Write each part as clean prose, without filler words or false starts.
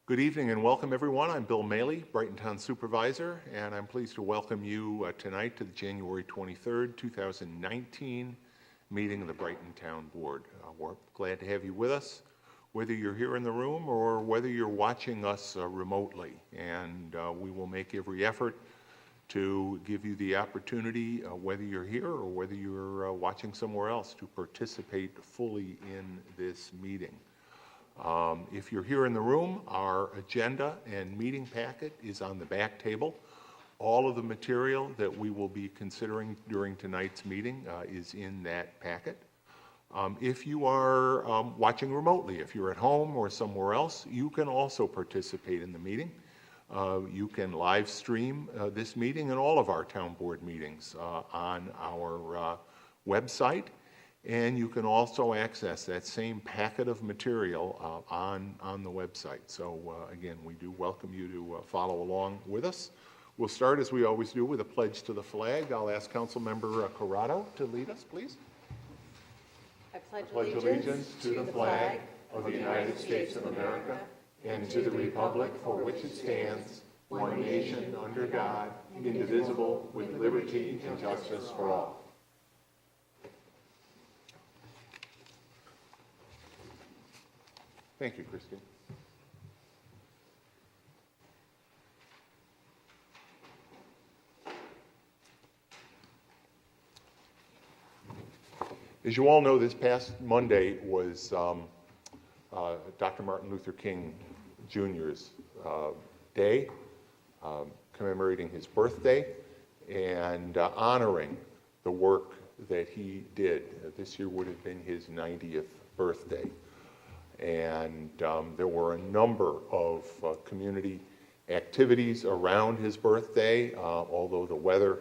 Good evening and welcome everyone. I'm Bill Maley, Brighton Town Supervisor, and I'm pleased to welcome you tonight to the January 23rd, 2019 meeting of the Brighton Town Board. We're glad to have you with us, whether you're here in the room or whether you're watching us remotely. And we will make every effort to give you the opportunity, whether you're here or whether you're watching somewhere else, to participate fully in this meeting. If you're here in the room, our agenda and meeting packet is on the back table. All of the material that we will be considering during tonight's meeting is in that packet. If you are watching remotely, if you're at home or somewhere else, you can also participate in the meeting. You can live stream this meeting and all of our town board meetings on our website. And you can also access that same packet of material on the website. So again, we do welcome you to follow along with us. We'll start, as we always do, with a pledge to the flag. I'll ask Councilmember Corrado to lead us, please. I pledge allegiance to the flag of the United States of America and to the republic for which it stands, one nation under God, indivisible, with liberty and justice for all. Thank you, Christine. As you all know, this past Monday was Dr. Martin Luther King Jr.'s day, commemorating his birthday and honoring the work that he did. This year would have been his 90th birthday. And there were a number of community activities around his birthday, although the weather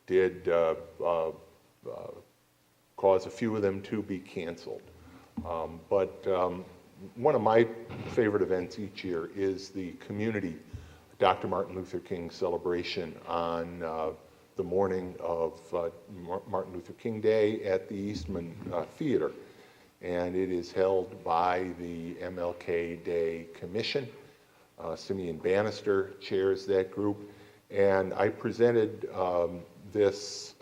did cause a few of them to be canceled. But one of my favorite events each year is the community Dr. Martin Luther King celebration on the morning of Martin Luther King Day at the Eastman Theater. And it is held by the MLK Day Commission. Simeon Bannister chairs that group. And I presented this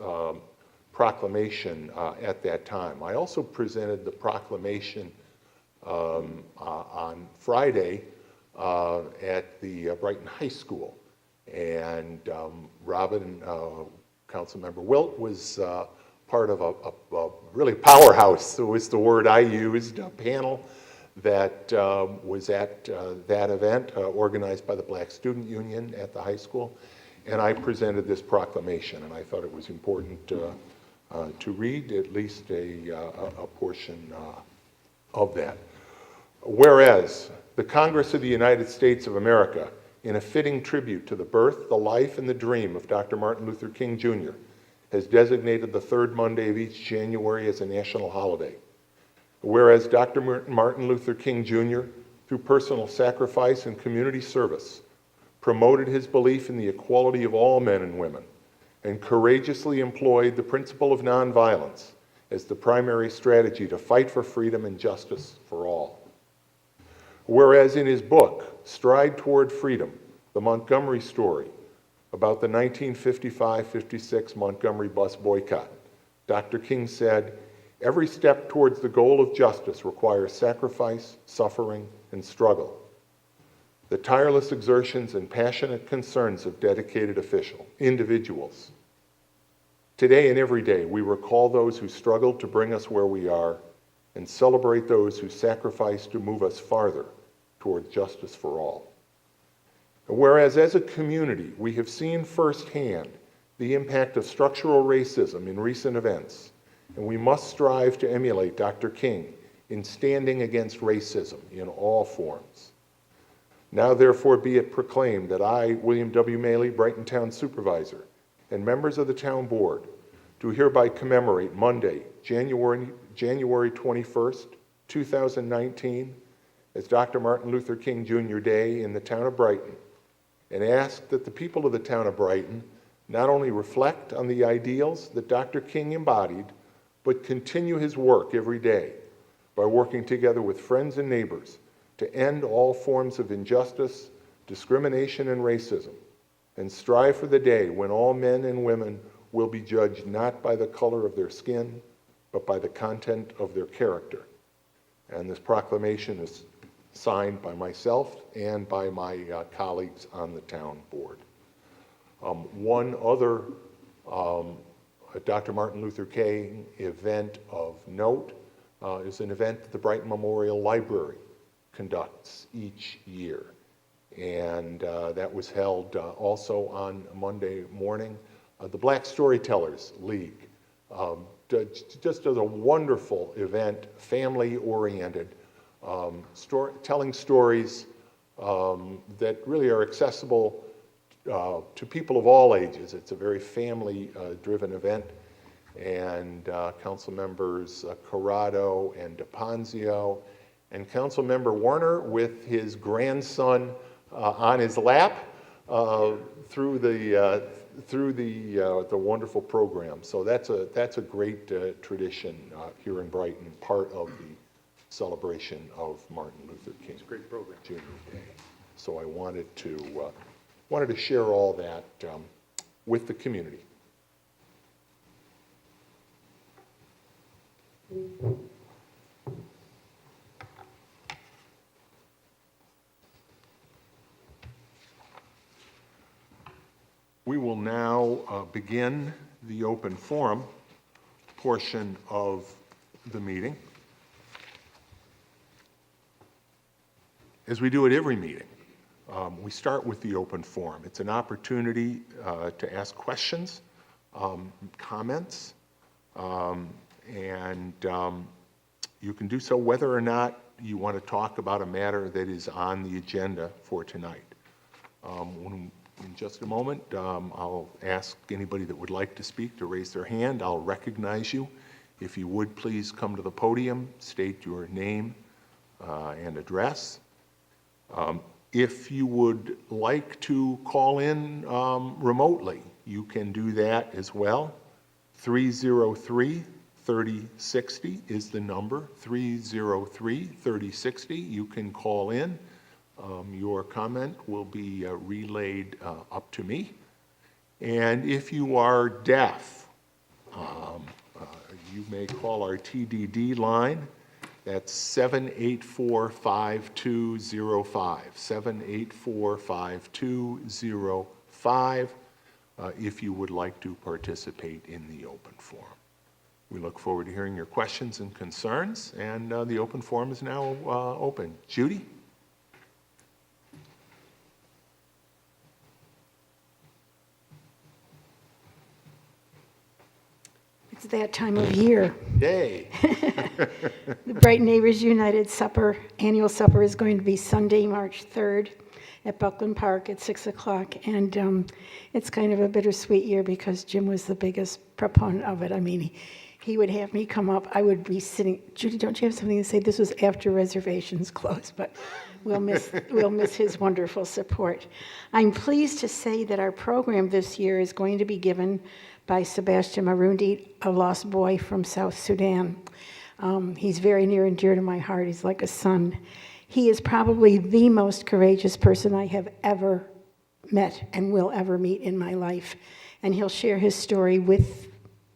proclamation at that time. I also presented the proclamation on Friday at the Brighton High School. And Robin, Councilmember Wilt, was part of a really powerhouse, was the word I used, a panel that was at that event organized by the Black Student Union at the high school. And I presented this proclamation, and I thought it was important to read at least a portion of that. Whereas the Congress of the United States of America, in a fitting tribute to the birth, the life, and the dream of Dr. Martin Luther King Jr., has designated the third Monday of each January as a national holiday. Whereas Dr. Martin Luther King Jr., through personal sacrifice and community service, promoted his belief in the equality of all men and women, and courageously employed the principle of nonviolence as the primary strategy to fight for freedom and justice for all. Whereas in his book, Stride Toward Freedom, The Montgomery Story, about the 1955-56 Montgomery bus boycott, Dr. King said, "Every step towards the goal of justice requires sacrifice, suffering, and struggle. The tireless exertions and passionate concerns of dedicated individuals. Today and every day, we recall those who struggled to bring us where we are and celebrate those who sacrificed to move us farther toward justice for all." Whereas as a community, we have seen firsthand the impact of structural racism in recent events, and we must strive to emulate Dr. King in standing against racism in all forms. Now therefore be it proclaimed that I, William W. Maley, Brighton Town Supervisor, and members of the Town Board, do hereby commemorate Monday, January 21st, 2019, as Dr. Martin Luther King Jr. Day in the town of Brighton, and ask that the people of the town of Brighton not only reflect on the ideals that Dr. King embodied, but continue his work every day by working together with friends and neighbors to end all forms of injustice, discrimination, and racism, and strive for the day when all men and women will be judged not by the color of their skin, but by the content of their character. And this proclamation is signed by myself and by my colleagues on the town board. One other Dr. Martin Luther King event of note is an event that the Brighton Memorial Library conducts each year. And that was held also on Monday morning. The Black Storytellers League just does a wonderful event, family-oriented, telling stories that really are accessible to people of all ages. It's a very family-driven event, and council members Corrado and DePonzio, and council member Warner with his grandson on his lap through the wonderful program. So that's a great tradition here in Brighton, part of the celebration of Martin Luther King. It's a great program. Jr. Day. So I wanted to share all that with the community. We will now begin the open forum portion of the meeting. As we do at every meeting, we start with the open forum. It's an opportunity to ask questions, comments, and you can do so whether or not you want to talk about a matter that is on the agenda for tonight. In just a moment, I'll ask anybody that would like to speak to raise their hand. I'll recognize you. If you would, please come to the podium, state your name and address. If you would like to call in remotely, you can do that as well. 303-3060 is the number, 303-3060. You can call in. Your comment will be relayed up to me. And if you are deaf, you may call our TDD line. That's 784-5205, 784-5205, if you would like to participate in the open forum. We look forward to hearing your questions and concerns, and the open forum is now open. Judy? It's that time of year. Yay! The Brighton Neighbors United Supper, annual supper is going to be Sunday, March 3rd at Buckland Park at 6 o'clock. And it's kind of a bittersweet year because Jim was the biggest proponent of it. I mean, he would have me come up. I would be sitting. Judy, don't you have something to say? This was after reservations closed, but we'll miss his wonderful support. I'm pleased to say that our program this year is going to be given by Sebastian Marundi, a lost boy from South Sudan. He's very near and dear to my heart. He's like a son. He is probably the most courageous person I have ever met and will ever meet in my life. And he'll share his story with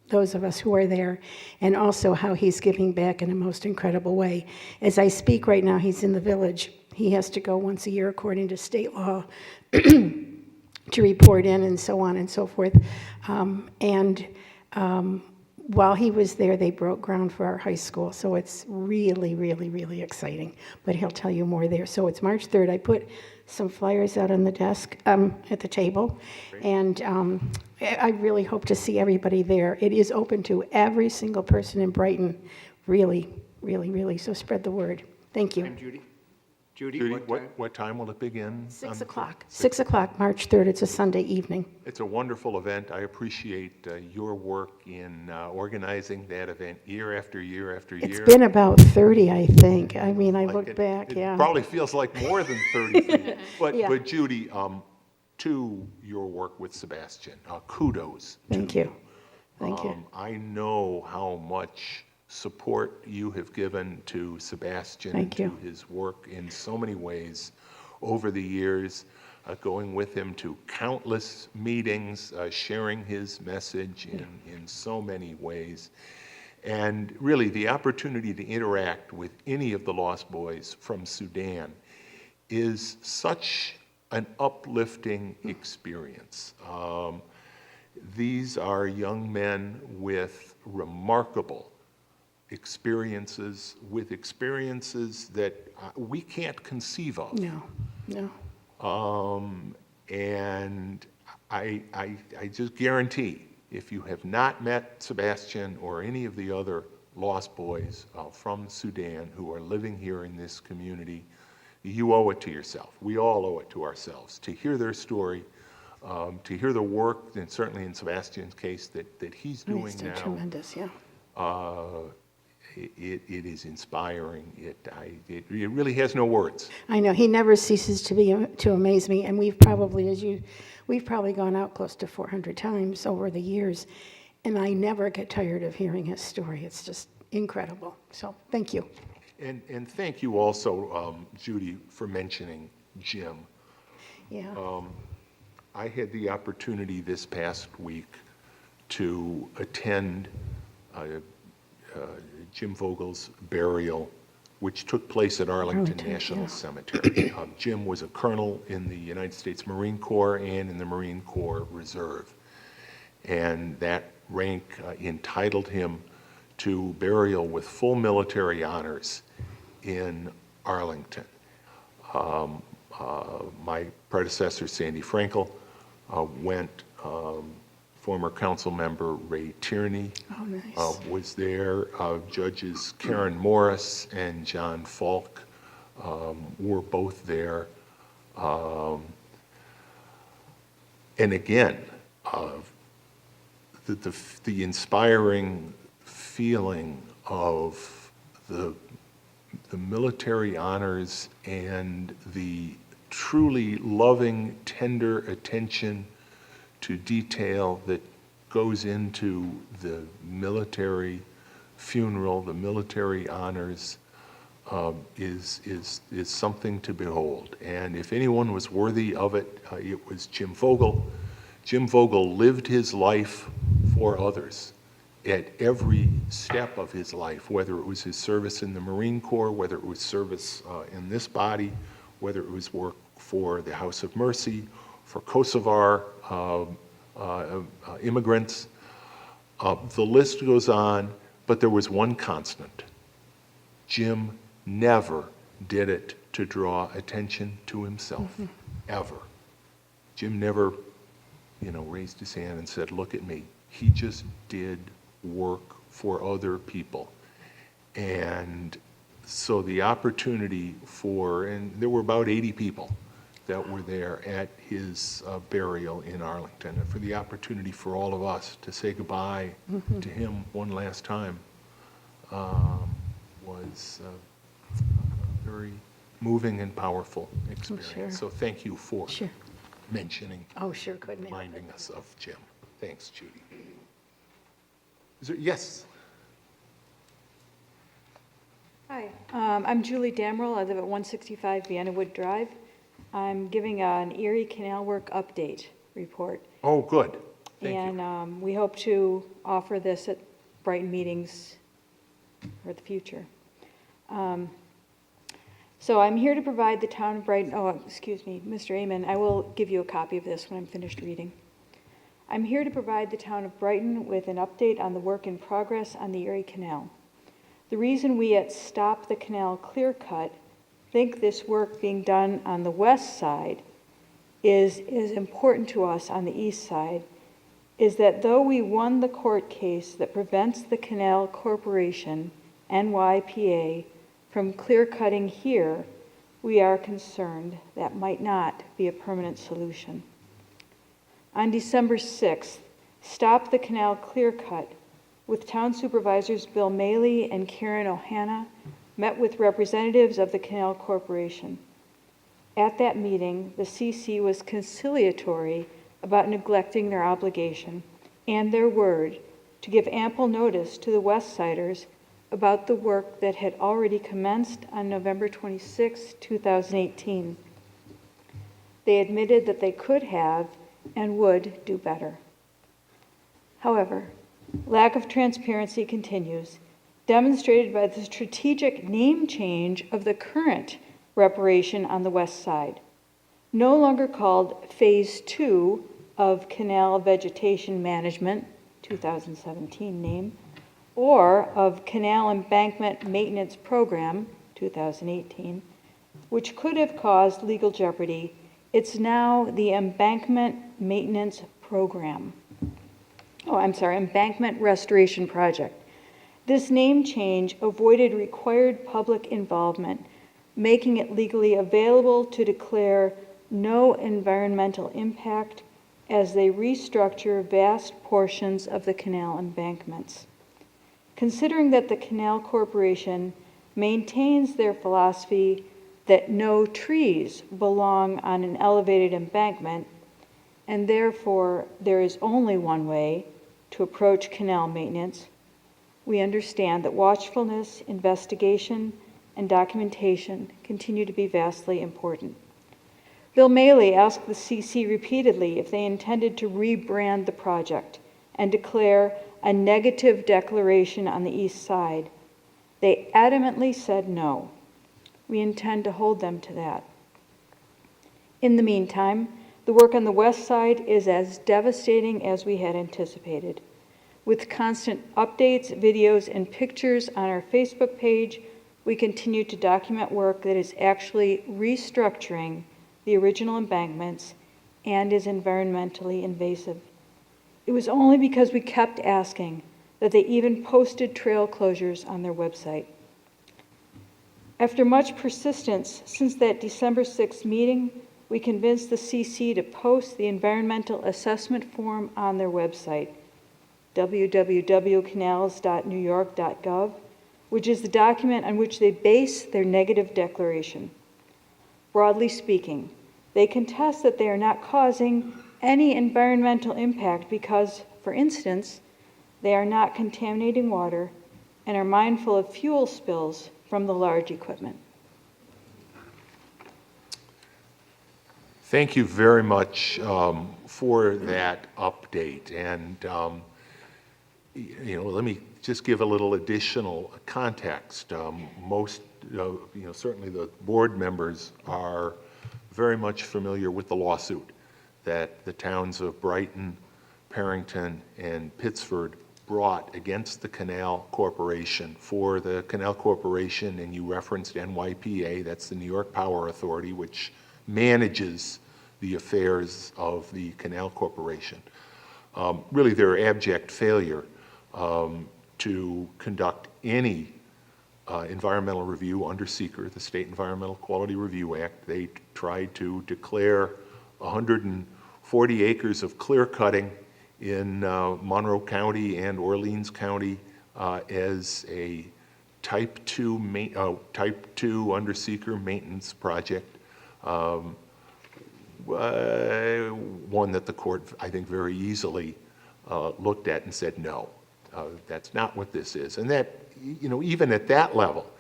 those of us who are there, and also how he's giving back in a most incredible way. As I speak right now, he's in the village. He has to go once a year according to state law to report in and so on and so forth. While he was there, they broke ground for our high school, so it's really, really, really exciting. But he'll tell you more there. So it's March 3rd. I put some flyers out on the desk, at the table, and I really hope to see everybody there. It is open to every single person in Brighton, really, really, really, so spread the word. Thank you. I'm Judy. Judy, Judy, what time? what time will it begin? 6 o'clock. 6 o'clock, March 3rd. It's a Sunday evening. It's a wonderful event. I appreciate your work in organizing that event year after year after year. It's been about 30, I think. I mean, I look back, It yeah. probably feels like more than 30 for you. Yeah. But Judy, to your work with Sebastian, kudos. Thank you. Thank you. I know how much support you have given to Sebastian Thank and you. to his work in so many ways over the years, going with him to countless meetings, sharing his message in so many ways. And really, the opportunity to interact with any of the Lost Boys from Sudan is such an uplifting experience. These are young men with remarkable experiences, with experiences that we can't conceive of. No, no. And I just guarantee, if you have not met Sebastian or any of the other Lost Boys from Sudan who are living here in this community, you owe it to yourself. We all owe it to ourselves to hear their story, to hear the work, and certainly in Sebastian's case, that he's doing It's done now. tremendous, yeah. It is inspiring. It really has no words. I know, he never ceases to amaze me, and we've probably gone out close to 400 times over the years, and I never get tired of hearing his story. It's just incredible. So, thank you. And thank you also, Judy, for mentioning Jim. Yeah. I had the opportunity this past week to attend Jim Vogel's burial, which took place at Arlington Arlington, National yeah. Cemetery. Jim was a colonel in the United States Marine Corps and in the Marine Corps Reserve. And that rank entitled him to burial with full military honors in Arlington. My predecessor, Sandy Frankel, went. Former council member Ray Tierney Oh, nice. was there. Judges Karen Morris and John Falk were both there. And again, the inspiring feeling of the military honors and the truly loving, tender attention to detail that goes into the military funeral, the military honors, is something to behold. And if anyone was worthy of it, it was Jim Vogel. Jim Vogel lived his life for others at every step of his life, whether it was his service in the Marine Corps, whether it was service in this body, whether it was work for the House of Mercy, for Kosovar immigrants. The list goes on, but there was one constant. Jim never did it to draw attention to himself, ever. Jim never, raised his hand and said, "Look at me." He just did work for other people. And so the opportunity and there were about 80 people that were there at his burial in Arlington, and for the opportunity for all of us to say goodbye to him one last time was a very moving and powerful experience. sure. So thank you for Sure. mentioning, Oh, sure, couldn't help it. reminding us of Jim. Thanks, Judy. Yes? Hi, I'm Julie Damrell. I live at 165 Vienna Wood Drive. I'm giving an Erie Canal Work update report. Oh, good. Thank you. And we hope to offer this at Brighton meetings for the future. So I'm here to provide the town of Brighton, Mr. Amen, I will give you a copy of this when I'm finished reading. I'm here to provide the town of Brighton with an update on the work in progress on the Erie Canal. The reason we at Stop the Canal Clear Cut think this work being done on the west side is important to us on the east side is that though we won the court case that prevents the Canal Corporation, NYPA, from clear-cutting here, we are concerned that might not be a permanent solution. On December 6th, Stop the Canal Clear Cut with Town Supervisors Bill Maley and Karen Ohana met with representatives of the Canal Corporation. At that meeting, the CC was conciliatory about neglecting their obligation and their word to give ample notice to the West Siders about the work that had already commenced on November 26, 2018. They admitted that they could have and would do better. However, lack of transparency continues, demonstrated by the strategic name change of the current reparation on the west side, no longer called Phase 2 of Canal Vegetation Management, 2017 name, or of Canal Embankment Maintenance Program, 2018, which could have caused legal jeopardy. It's now the Embankment Maintenance Program. Embankment Restoration Project. This name change avoided required public involvement, making it legally available to declare no environmental impact as they restructure vast portions of the canal embankments. Considering that the Canal Corporation maintains their philosophy that no trees belong on an elevated embankment, and therefore there is only one way to approach canal maintenance, we understand that watchfulness, investigation, and documentation continue to be vastly important. Bill Maley asked the CC repeatedly if they intended to rebrand the project and declare a negative declaration on the east side. They adamantly said no. We intend to hold them to that. In the meantime, the work on the west side is as devastating as we had anticipated. With constant updates, videos, and pictures on our Facebook page, we continue to document work that is actually restructuring the original embankments and is environmentally invasive. It was only because we kept asking that they even posted trail closures on their website. After much persistence since that December 6th meeting, we convinced the CC to post the environmental assessment form on their website, www.canals.newyork.gov, which is the document on which they base their negative declaration. Broadly speaking, they contest that they are not causing any environmental impact because, for instance, they are not contaminating water and are mindful of fuel spills from the large equipment. Thank you very much for that update. And, let me just give a little additional context. Most, certainly the board members are very much familiar with the lawsuit that the towns of Brighton, Parrington, and Pittsford brought against the Canal Corporation. For the Canal Corporation, and you referenced NYPA, that's the New York Power Authority, which manages the affairs of the Canal Corporation. Really their abject failure to conduct any environmental review under SEQR, the State Environmental Quality Review Act. They tried to declare 140 acres of clear cutting in Monroe County and Orleans County as a type 2 under SEQR maintenance project. One that the court, I think, very easily looked at and said, no, that's not what this is. And that, even at that level,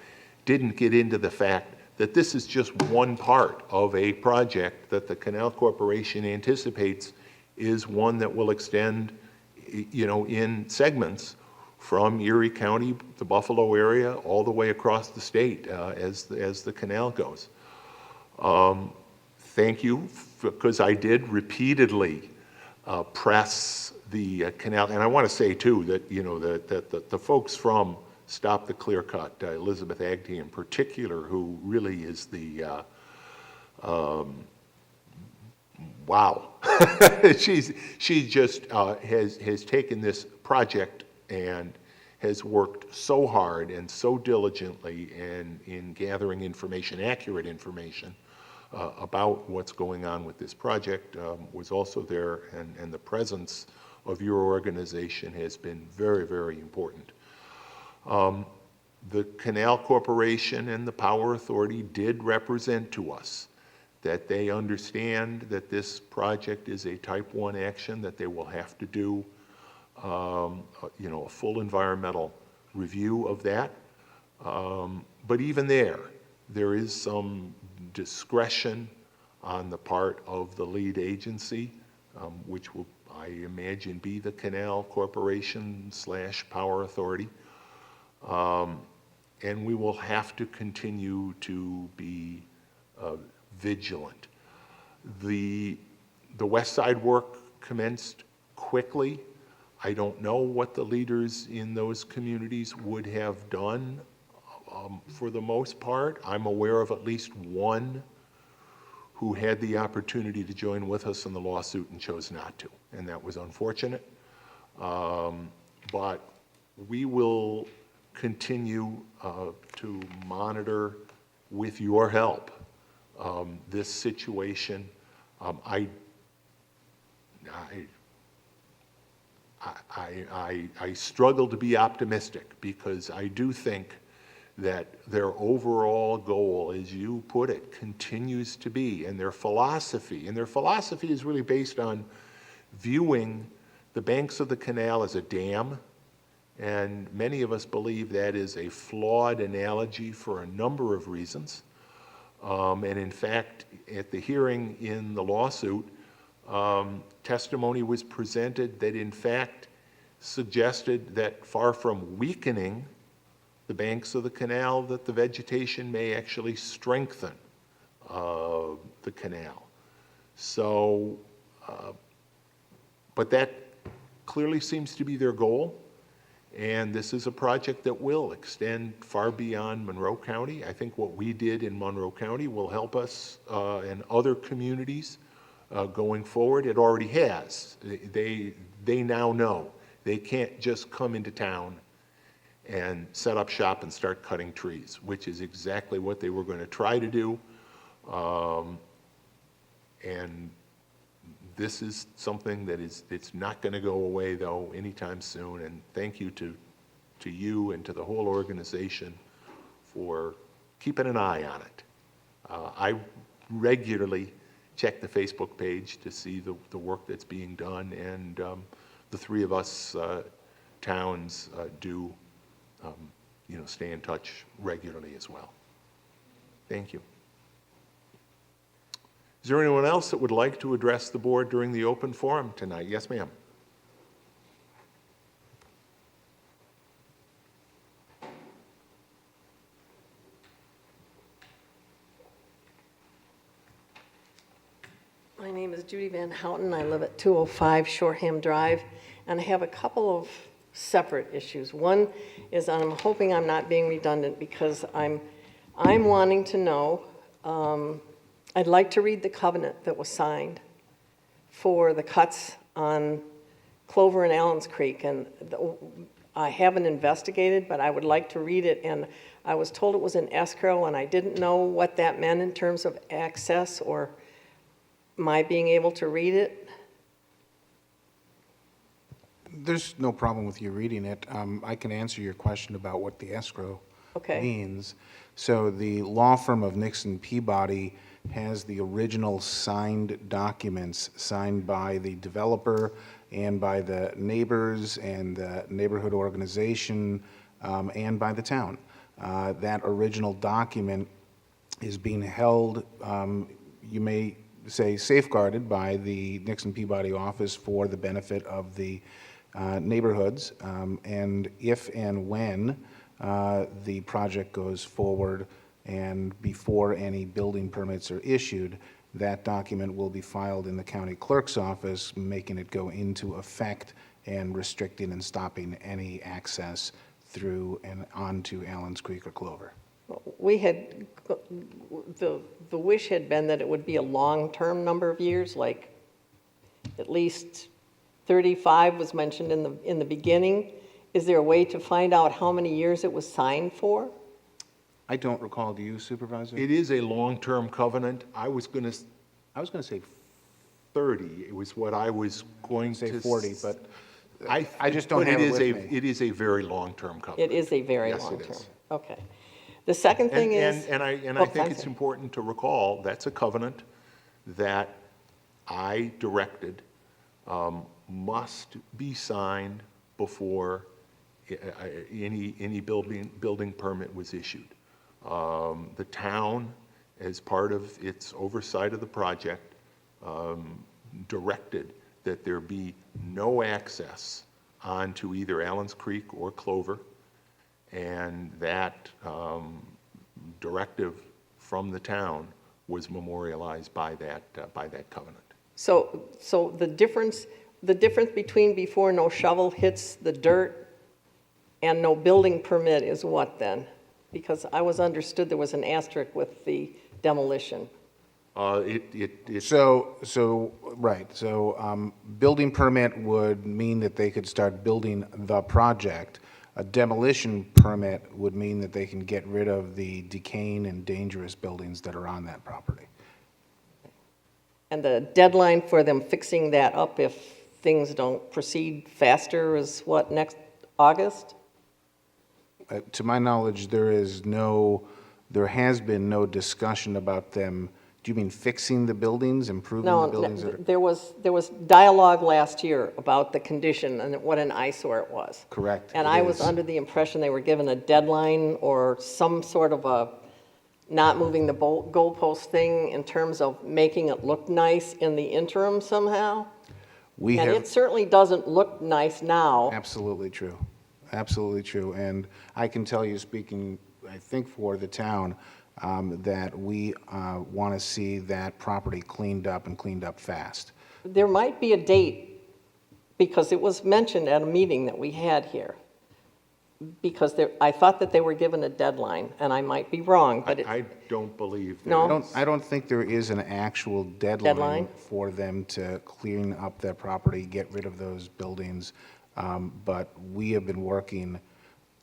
didn't get into the fact that this is just one part of a project that the Canal Corporation anticipates is one that will extend, in segments from Erie County, the Buffalo area, all the way across the state as the canal goes. Thank you, because I did repeatedly press the canal, and I want to say too that that the folks from Stop the Clear Cut, Elizabeth Agtey in particular, who really is the wow, she just has taken this project and has worked so hard and so diligently in gathering information, accurate information, about what's going on with this project, was also there, and the presence of your organization has been very, very important. The Canal Corporation and the Power Authority did represent to us that they understand that this project is a type 1 action, that they will have to do a full environmental review of that. But even there is some discretion on the part of the lead agency, which will, I imagine, be the Canal Corporation / Power Authority. And we will have to continue to be vigilant. The West Side work commenced quickly. I don't know what the leaders in those communities would have done for the most part. I'm aware of at least one who had the opportunity to join with us in the lawsuit and chose not to, and that was unfortunate. But we will continue to monitor, with your help, this situation. I struggle to be optimistic because I do think that their overall goal, as you put it, continues to be, and their philosophy is really based on viewing the banks of the canal as a dam, and many of us believe that is a flawed analogy for a number of reasons. And in fact, at the hearing in the lawsuit, testimony was presented that in fact suggested that far from weakening the banks of the canal, that the vegetation may actually strengthen the canal. So, but that clearly seems to be their goal. And this is a project that will extend far beyond Monroe County. I think what we did in Monroe County will help us and other communities going forward. It already has. They now know. They can't just come into town and set up shop and start cutting trees, which is exactly what they were going to try to do. And this is something that it's not going to go away, though, anytime soon. And thank you to you and to the whole organization for keeping an eye on it. I regularly check the Facebook page to see the work that's being done, and the three of us towns do stay in touch regularly as well. Thank you. Is there anyone else that would like to address the board during the open forum tonight? Yes, ma'am. My name is Judy Van Houten. I live at 205 Shoreham Drive, and I have a couple of separate issues. One is I'm hoping I'm not being redundant because I'm wanting to know, I'd like to read the covenant that was signed for the cuts on Clover and Allens Creek, and I haven't investigated, but I would like to read it, and I was told it was in escrow, and I didn't know what that meant in terms of access or my being able to read it. There's no problem with you reading it. I can answer your question about what the escrow means. So the law firm of Nixon Peabody has the original signed documents signed by the developer and by the neighbors and the neighborhood organization and by the town. That original document is being held, you may say safeguarded by the Nixon Peabody office for the benefit of the neighborhoods, and if and when the project goes forward and before any building permits are issued, that document will be filed in the county clerk's office, making it go into effect and restricting and stopping any access through and onto Allens Creek or Clover. We had, the wish had been that it would be a long-term number of years, like at least 35 was mentioned in the beginning. Is there a way to find out how many years it was signed for? I don't recall. Do you, Supervisor? It is a long-term covenant. I was going to say 30. It was what I was going say to 40, but I just don't but have it it is with me. It is a very long-term covenant. It is a very Yes, it long-term. is. Okay. The second thing is... And I Oh, think I'm it's sorry. important to recall that's a covenant that I directed must be signed before any building permit was issued. The town, as part of its oversight of the project, directed that there be no access onto either Allen's Creek or Clover, and that directive from the town was memorialized by that covenant. So the difference between before no shovel hits the dirt and no building permit is what then? Because I was understood there was an asterisk with the demolition. Building permit would mean that they could start building the project. A demolition permit would mean that they can get rid of the decaying and dangerous buildings that are on that property. And the deadline for them fixing that up if things don't proceed faster is what, next August? To my knowledge, there has been no discussion about them. Do you mean fixing the buildings, improving the No, buildings? there was dialogue last year about the condition and what an eyesore it was. Correct. And it I was is. under the impression they were given a deadline or some sort of a not moving the goalpost thing in terms of making it look nice in the interim somehow. We And have. it certainly doesn't look nice now. Absolutely true. Absolutely true. And I can tell you, speaking, I think, for the town, that we want to see that property cleaned up and cleaned up fast. There might be a date, because it was mentioned at a meeting that we had here. Because I thought that they were given a deadline, and I might be wrong, but I don't believe that. No. I don't think there is an actual deadline Deadline? for them to clean up that property, get rid of those buildings. But we have been working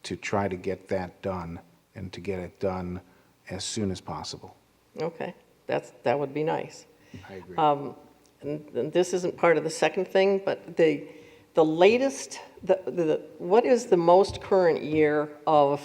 to try to get that done and to get it done as soon as possible. okay, that would be nice. I agree. And this isn't part of the second thing, but the latest, what is the most current year of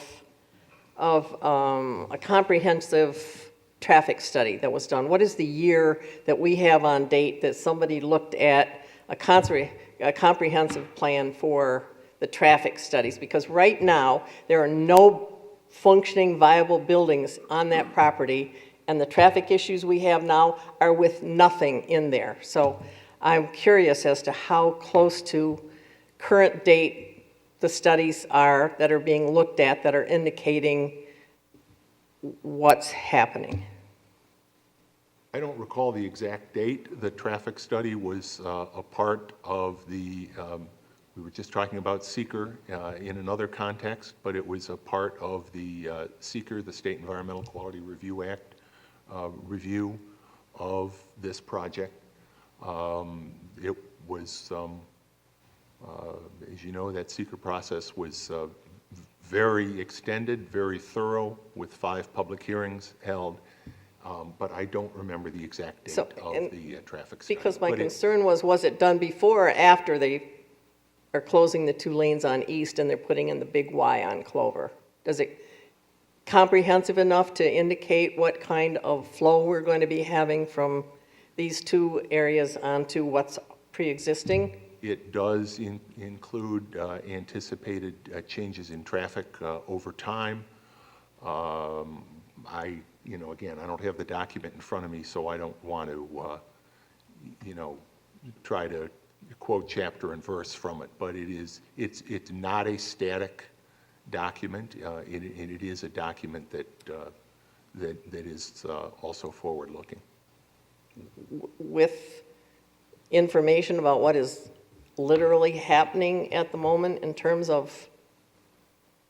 a comprehensive traffic study that was done? What is the year that we have on date that somebody looked at a comprehensive plan for the traffic studies? Because right now, there are no functioning, viable buildings on that property, and the traffic issues we have now are with nothing in there. So I'm curious as to how close to current date the studies are that are being looked at that are indicating what's happening. I don't recall the exact date. The traffic study was a part of the, we were just talking about seeker in another context, but it was a part of the seeker, the State Environmental Quality Review Act, review of this project. It was, as you know, that seeker process was very extended, very thorough, with 5 public hearings held. But I don't remember the exact date of the traffic study. Because my But it- concern was it done before or after they are closing the 2 lanes on East and they're putting in the big Y on Clover? Does it comprehensive enough to indicate what kind of flow we're going to be having from these 2 areas onto what's pre-existing? It does include anticipated changes in traffic over time. Again, I don't have the document in front of me, so I don't want to, try to quote chapter and verse from it. But it's not a static document. It is a document that is also forward-looking. With information about what is literally happening at the moment in terms of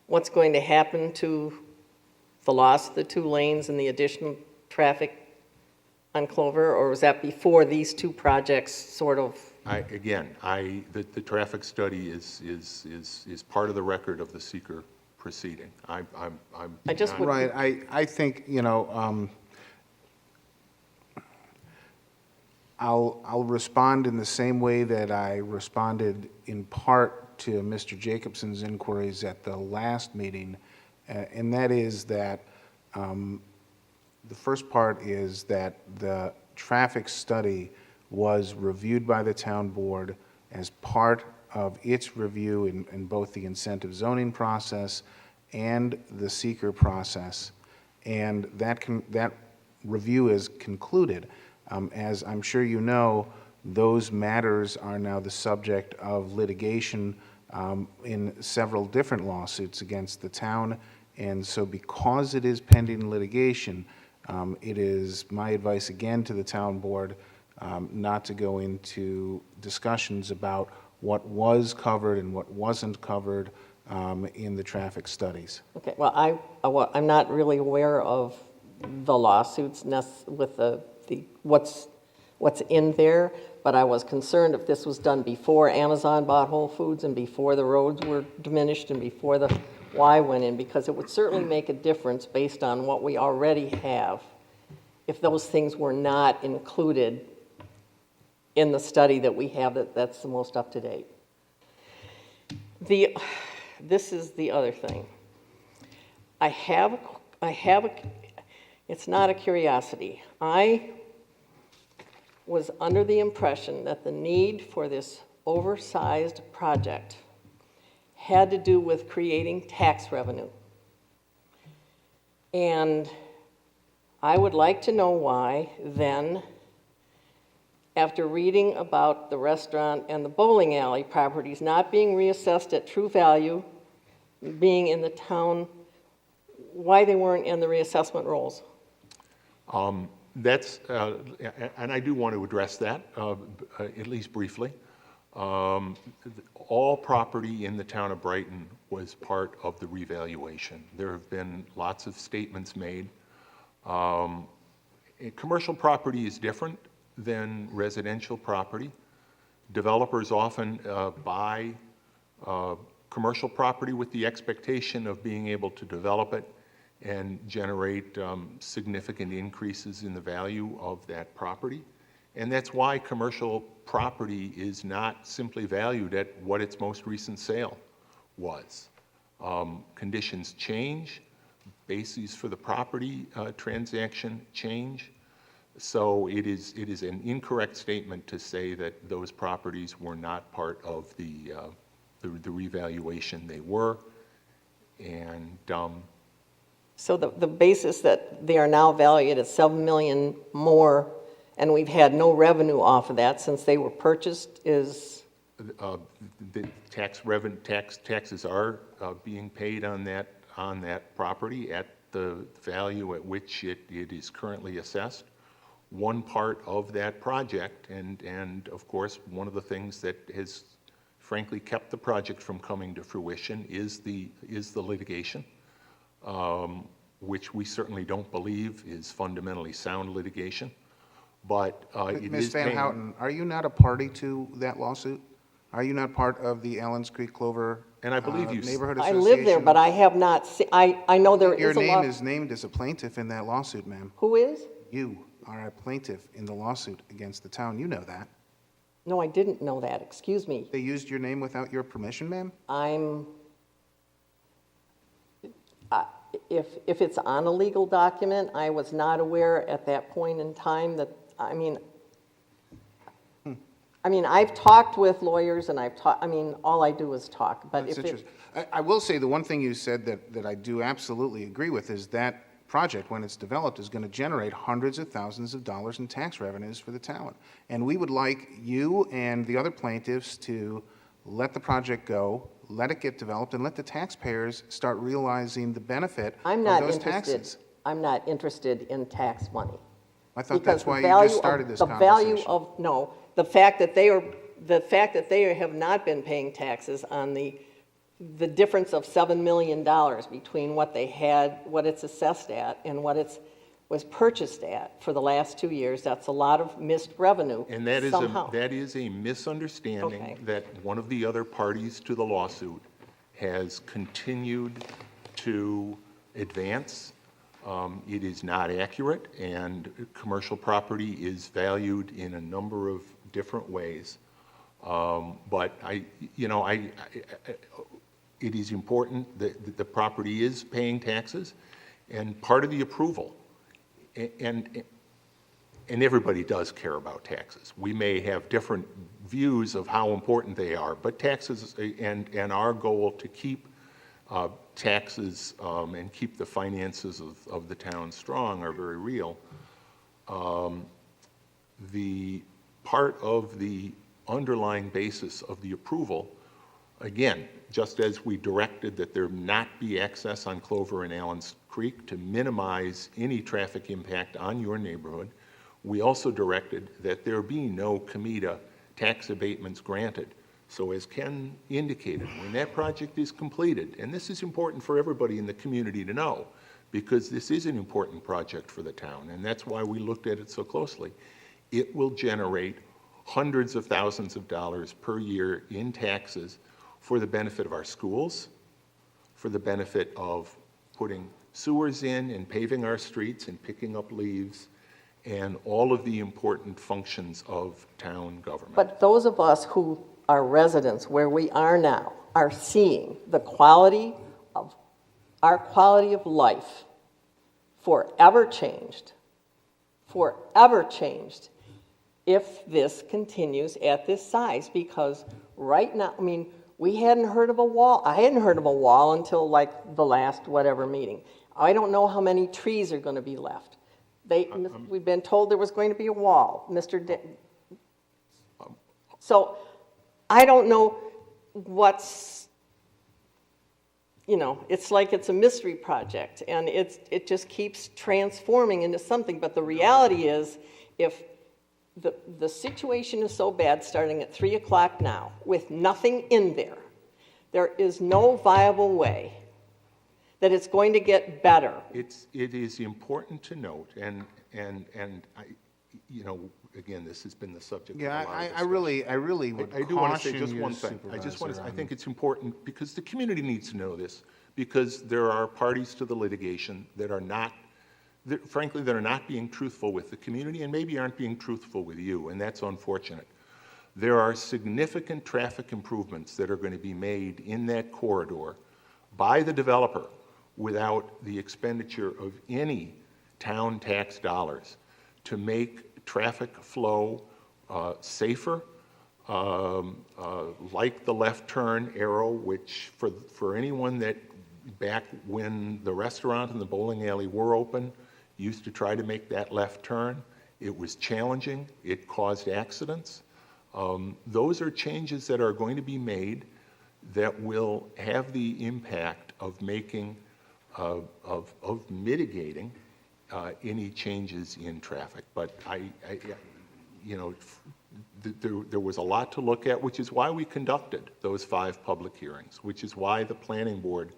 what's going to happen to the loss of the 2 lanes and the additional traffic on Clover, or was that before these 2 projects sort of? The traffic study is part of the record of the seeker proceeding. I just not- would- Right, I think, I'll respond in the same way that I responded in part to Mr. Jacobson's inquiries at the last meeting, and that is that the first part is that the traffic study was reviewed by the town board as part of its review in both the incentive zoning process and the seeker process. And that review is concluded. As I'm sure you know, those matters are now the subject of litigation in several different lawsuits against the town. And so because it is pending litigation, it is my advice again to the town board not to go into discussions about what was covered and what wasn't covered in the traffic studies. Okay, well, I'm not really aware of the lawsuits with what's in there, but I was concerned if this was done before Amazon bought Whole Foods and before the roads were diminished and before the Y went in, because it would certainly make a difference based on what we already have if those things were not included in the study that we have that's the most up to date. This is the other thing. It's not a curiosity. I was under the impression that the need for this oversized project had to do with creating tax revenue. And I would like to know why then, after reading about the restaurant and the bowling alley properties not being reassessed at true value, being in the town, why they weren't in the reassessment rolls. That's, and I do want to address that, at least briefly. All property in the town of Brighton was part of the revaluation. There have been lots of statements made. Commercial property is different than residential property. Developers often buy commercial property with the expectation of being able to develop it and generate significant increases in the value of that property. And that's why commercial property is not simply valued at what its most recent sale was. Conditions change, bases for the property transaction change. So it is an incorrect statement to say that those properties were not part of the revaluation. They were. And So the basis that they are now valued at $7 million more, and we've had no revenue off of that since they were purchased, is? the taxes are being paid on that property at the value at which it is currently assessed. One part of that project, and of course, one of the things that has frankly kept the project from coming to fruition is the litigation, which we certainly don't believe is fundamentally sound litigation. But it Ms. is Van paying. Houten, are you not a party to that lawsuit? Are you not part of the Allens Creek Clover And I believe you- Neighborhood I Association? live there, but I have not seen, I know there Your is a name law. is named as a plaintiff in that lawsuit, ma'am. Who is? You are a plaintiff in the lawsuit against the town. You know that. No, I didn't know that, excuse me. They used your name without your permission, ma'am? If it's on a legal document, I was not aware at that point in time that, I mean, I've talked with lawyers and all I do is talk, but That's if it, interesting. I will say the one thing you said that I do absolutely agree with is that project, when it's developed, is going to generate hundreds of thousands of dollars in tax revenues for the town. And we would like you and the other plaintiffs to let the project go, let it get developed, and let the taxpayers start realizing the benefit I'm of not those interested. taxes. I'm not interested in tax money. I thought that's why you just started this The value conversation. of, no, the fact that they have not been paying taxes on the difference of $7 million between what they had, what it's assessed at, and what it was purchased at for the last 2 years, that's a lot of missed revenue And that is somehow. that is a misunderstanding Okay. that one of the other parties to the lawsuit has continued to advance. It is not accurate, and commercial property is valued in a number of different ways. But it is important that the property is paying taxes, and part of the approval, and and everybody does care about taxes. We may have different views of how important they are, but taxes and our goal to keep taxes and keep the finances of the town strong are very real. The part of the underlying basis of the approval, again, just as we directed that there not be access on Clover and Allen's Creek to minimize any traffic impact on your neighborhood, we also directed that there be no Comida tax abatements granted. So as Ken indicated, when that project is completed, and this is important for everybody in the community to know, because this is an important project for the town, and that's why we looked at it so closely, it will generate hundreds of thousands of dollars per year in taxes for the benefit of our schools, for the benefit of putting sewers in and paving our streets and picking up leaves, and all of the important functions of town government. But those of us who are residents where we are now are seeing the quality of, our quality of life forever changed if this continues at this size, because right now, I mean, we hadn't heard of a wall. I hadn't heard of a wall until like the last whatever meeting. I don't know how many trees are going to be left. We've been told there was going to be a wall, so I don't know what's, it's like it's a mystery project, and it just keeps transforming into something. But the reality is, if the situation is so bad, starting at 3 o'clock now, with nothing in there, there is no viable way that it's going to get better. It is important to note, and I, again, this has been the subject of a lot of discussion. I really would I do want to say caution just you, one thing. I Supervisor, think it's important because the community needs to know this, because there are parties to the litigation that are not, frankly, that are not being truthful with the community and maybe aren't being truthful with you, and that's unfortunate. There are significant traffic improvements that are going to be made in that corridor by the developer without the expenditure of any town tax dollars to make traffic flow safer, like the left turn arrow, which for anyone that back when the restaurant and the bowling alley were open, used to try to make that left turn. It was challenging. It caused accidents. Those are changes that are going to be made that will have the impact of making, of mitigating any changes in traffic. But there was a lot to look at, which is why we conducted those 5 public hearings, which is why the planning board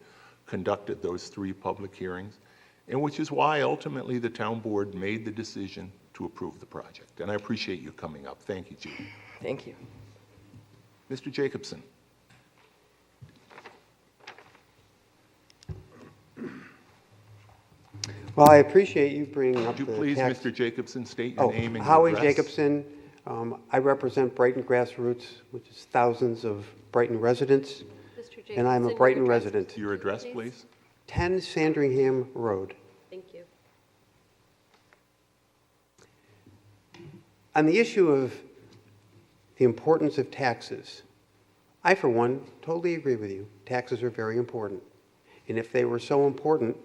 conducted those 3 public hearings, and which is why ultimately the town board made the decision to approve the project. And I appreciate you coming up. Thank you, Judy. Thank you. Mr. Jacobson. Well, I appreciate you bringing up Would the you please, tax. Mr. Jacobson, state your name and your Howie address? Jacobson. I represent Brighton Grassroots, which is thousands of Brighton residents, and I'm a Brighton resident. Your address, please? 10 Sandringham Road. Thank you. On the issue of the importance of taxes, I, for one, totally agree with you. Taxes are very important. And if they were so important,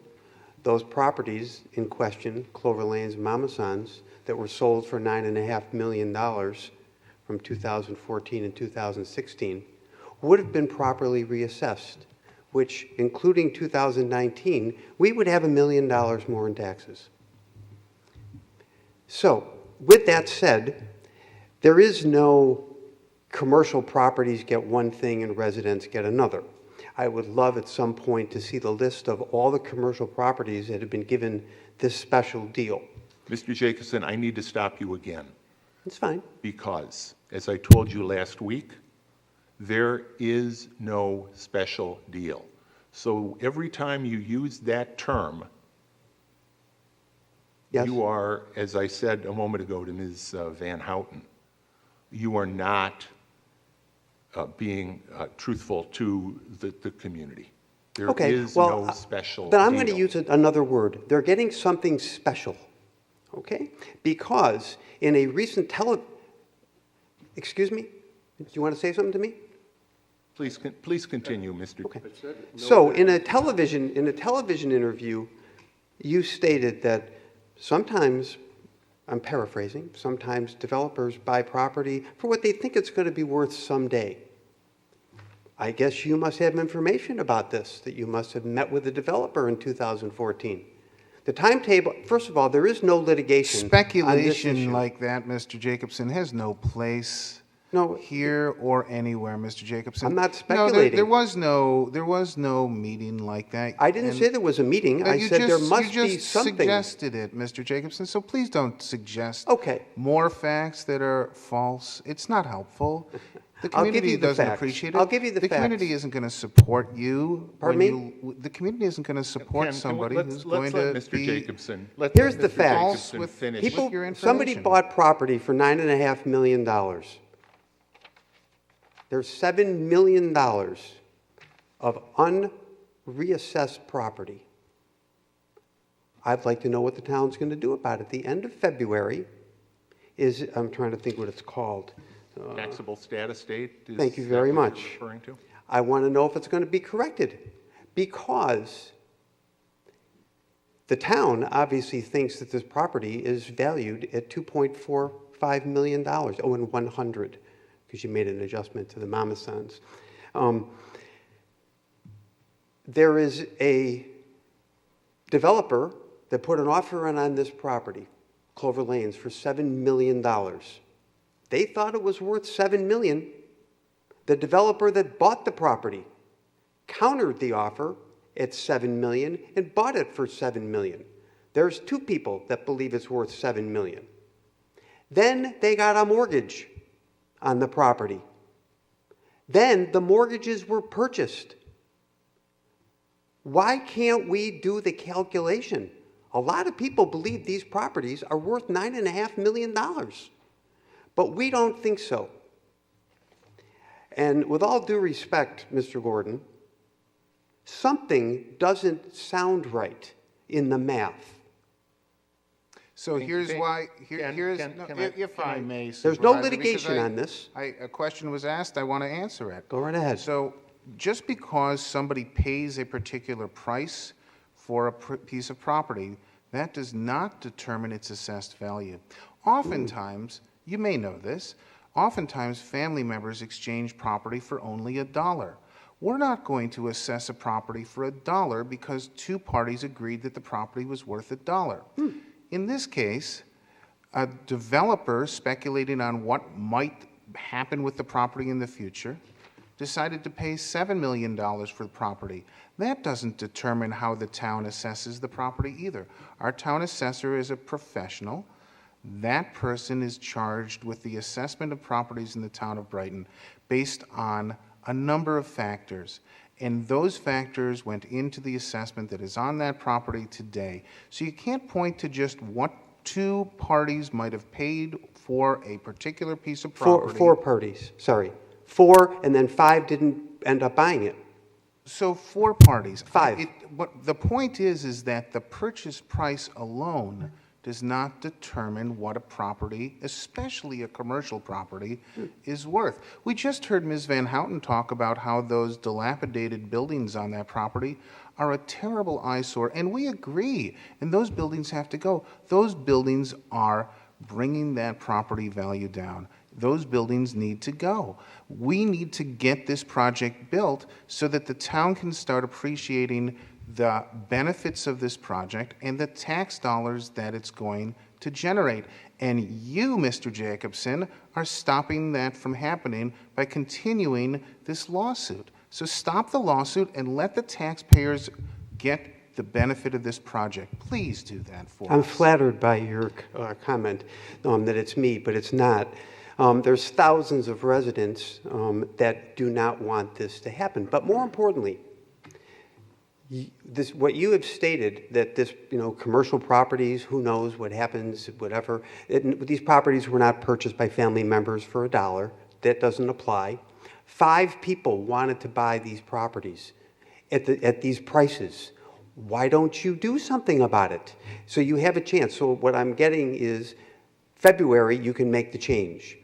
those properties in question, Clover Lanes and Mama San's, that were sold for $9.5 million from 2014 and 2016, would have been properly reassessed, which, including 2019, we would have $1 million more in taxes. So, with that said, there is no commercial properties get one thing and residents get another. I would love at some point to see the list of all the commercial properties that have been given this special deal. Mr. Jacobson, I need to stop you again. It's fine. Because, as I told you last week, there is no special deal. So every time you use that term, Yes. you are, as I said a moment ago to Ms. Van Houten, you are not being truthful to the community. There Okay, is well, no special then I'm going to deal. use another word. They're getting something special, okay? Because in a recent excuse me? Do you want to say something to me? Please continue, Mr. Okay. So in a television interview, you stated that sometimes, I'm paraphrasing, sometimes developers buy property for what they think it's going to be worth someday. I guess you must have information about this, that you must have met with the developer in 2014. The timetable, first of all, there is no litigation on this Speculation issue. like that, Mr. Jacobson, has no place No, here or anywhere, Mr. Jacobson. I'm not No, speculating. there was no meeting like that. I didn't And- say there was a meeting. But I you said there just- must you be just something. suggested it, Mr. Jacobson, so please don't suggest Okay. more facts that are false. It's not helpful. The I'll give community you the doesn't facts. appreciate it. I'll give you the The community facts. isn't going to support you. Pardon when the community isn't going to support somebody who's going to Let's let Mr. be Jacobson, let's Here's let the Mr. facts. Jacobson With finish. People, your somebody information. bought property for $9.5 million. There's $7 million of unreassessed property. I'd like to know what the town's going to do about it. The end of February is, I'm trying to think what it's called. Taxable status date? Is Thank you that very what much. you're referring to? I want to know if it's going to be corrected, because the town obviously thinks that this property is valued at $2.45 million, oh, and 100, because you made an adjustment to the Mama Sons. There is a developer that put an offer in on this property, Clover Lanes, for $7 million. They thought it was worth $7 million. The developer that bought the property countered the offer at $7 million and bought it for $7 million. There's two people that believe it's worth $7 million. Then they got a mortgage on the property. Then the mortgages were purchased. Why can't we do the calculation? A lot of people believe these properties are worth $9.5 million, but we don't think so. And with all due respect, Mr. Gordon, something doesn't sound right in the math. So here's why, Can- here's, can- no, can I- if can I I- may, There's no Supervisor, because litigation on this. a question was asked, I want to answer it. Go right ahead. So just because somebody pays a particular price for a piece of property, that does not determine its assessed value. Oftentimes, you may know this, oftentimes family members exchange property for only $1. We're not going to assess a property for $1 because two parties agreed that the property was worth $1. In this case, a developer speculating on what might happen with the property in the future decided to pay $7 million for the property. That doesn't determine how the town assesses the property either. Our town assessor is a professional. That person is charged with the assessment of properties in the town of Brighton based on a number of factors. And those factors went into the assessment that is on that property today. So you can't point to just what two parties might have paid for a particular piece of property. Four parties, sorry. Four, and then five didn't end up buying it. So four parties. Five. What the point is that the purchase price alone does not determine what a property, especially a commercial property, is worth. We just heard Ms. Van Houten talk about how those dilapidated buildings on that property are a terrible eyesore, and we agree, and those buildings have to go. Those buildings are bringing that property value down. Those buildings need to go. We need to get this project built so that the town can start appreciating the benefits of this project and the tax dollars that it's going to generate. And you, Mr. Jacobson, are stopping that from happening by continuing this lawsuit. So stop the lawsuit and let the taxpayers get the benefit of this project. Please do that for us. I'm flattered by your comment that it's me, but it's not. There's thousands of residents that do not want this to happen. But more importantly, what you have stated, that this, commercial properties, who knows what happens, whatever. These properties were not purchased by family members for $1. That doesn't apply. 5 people wanted to buy these properties at these prices. Why don't you do something about it? So you have a chance. So what I'm getting is February, you can make the change.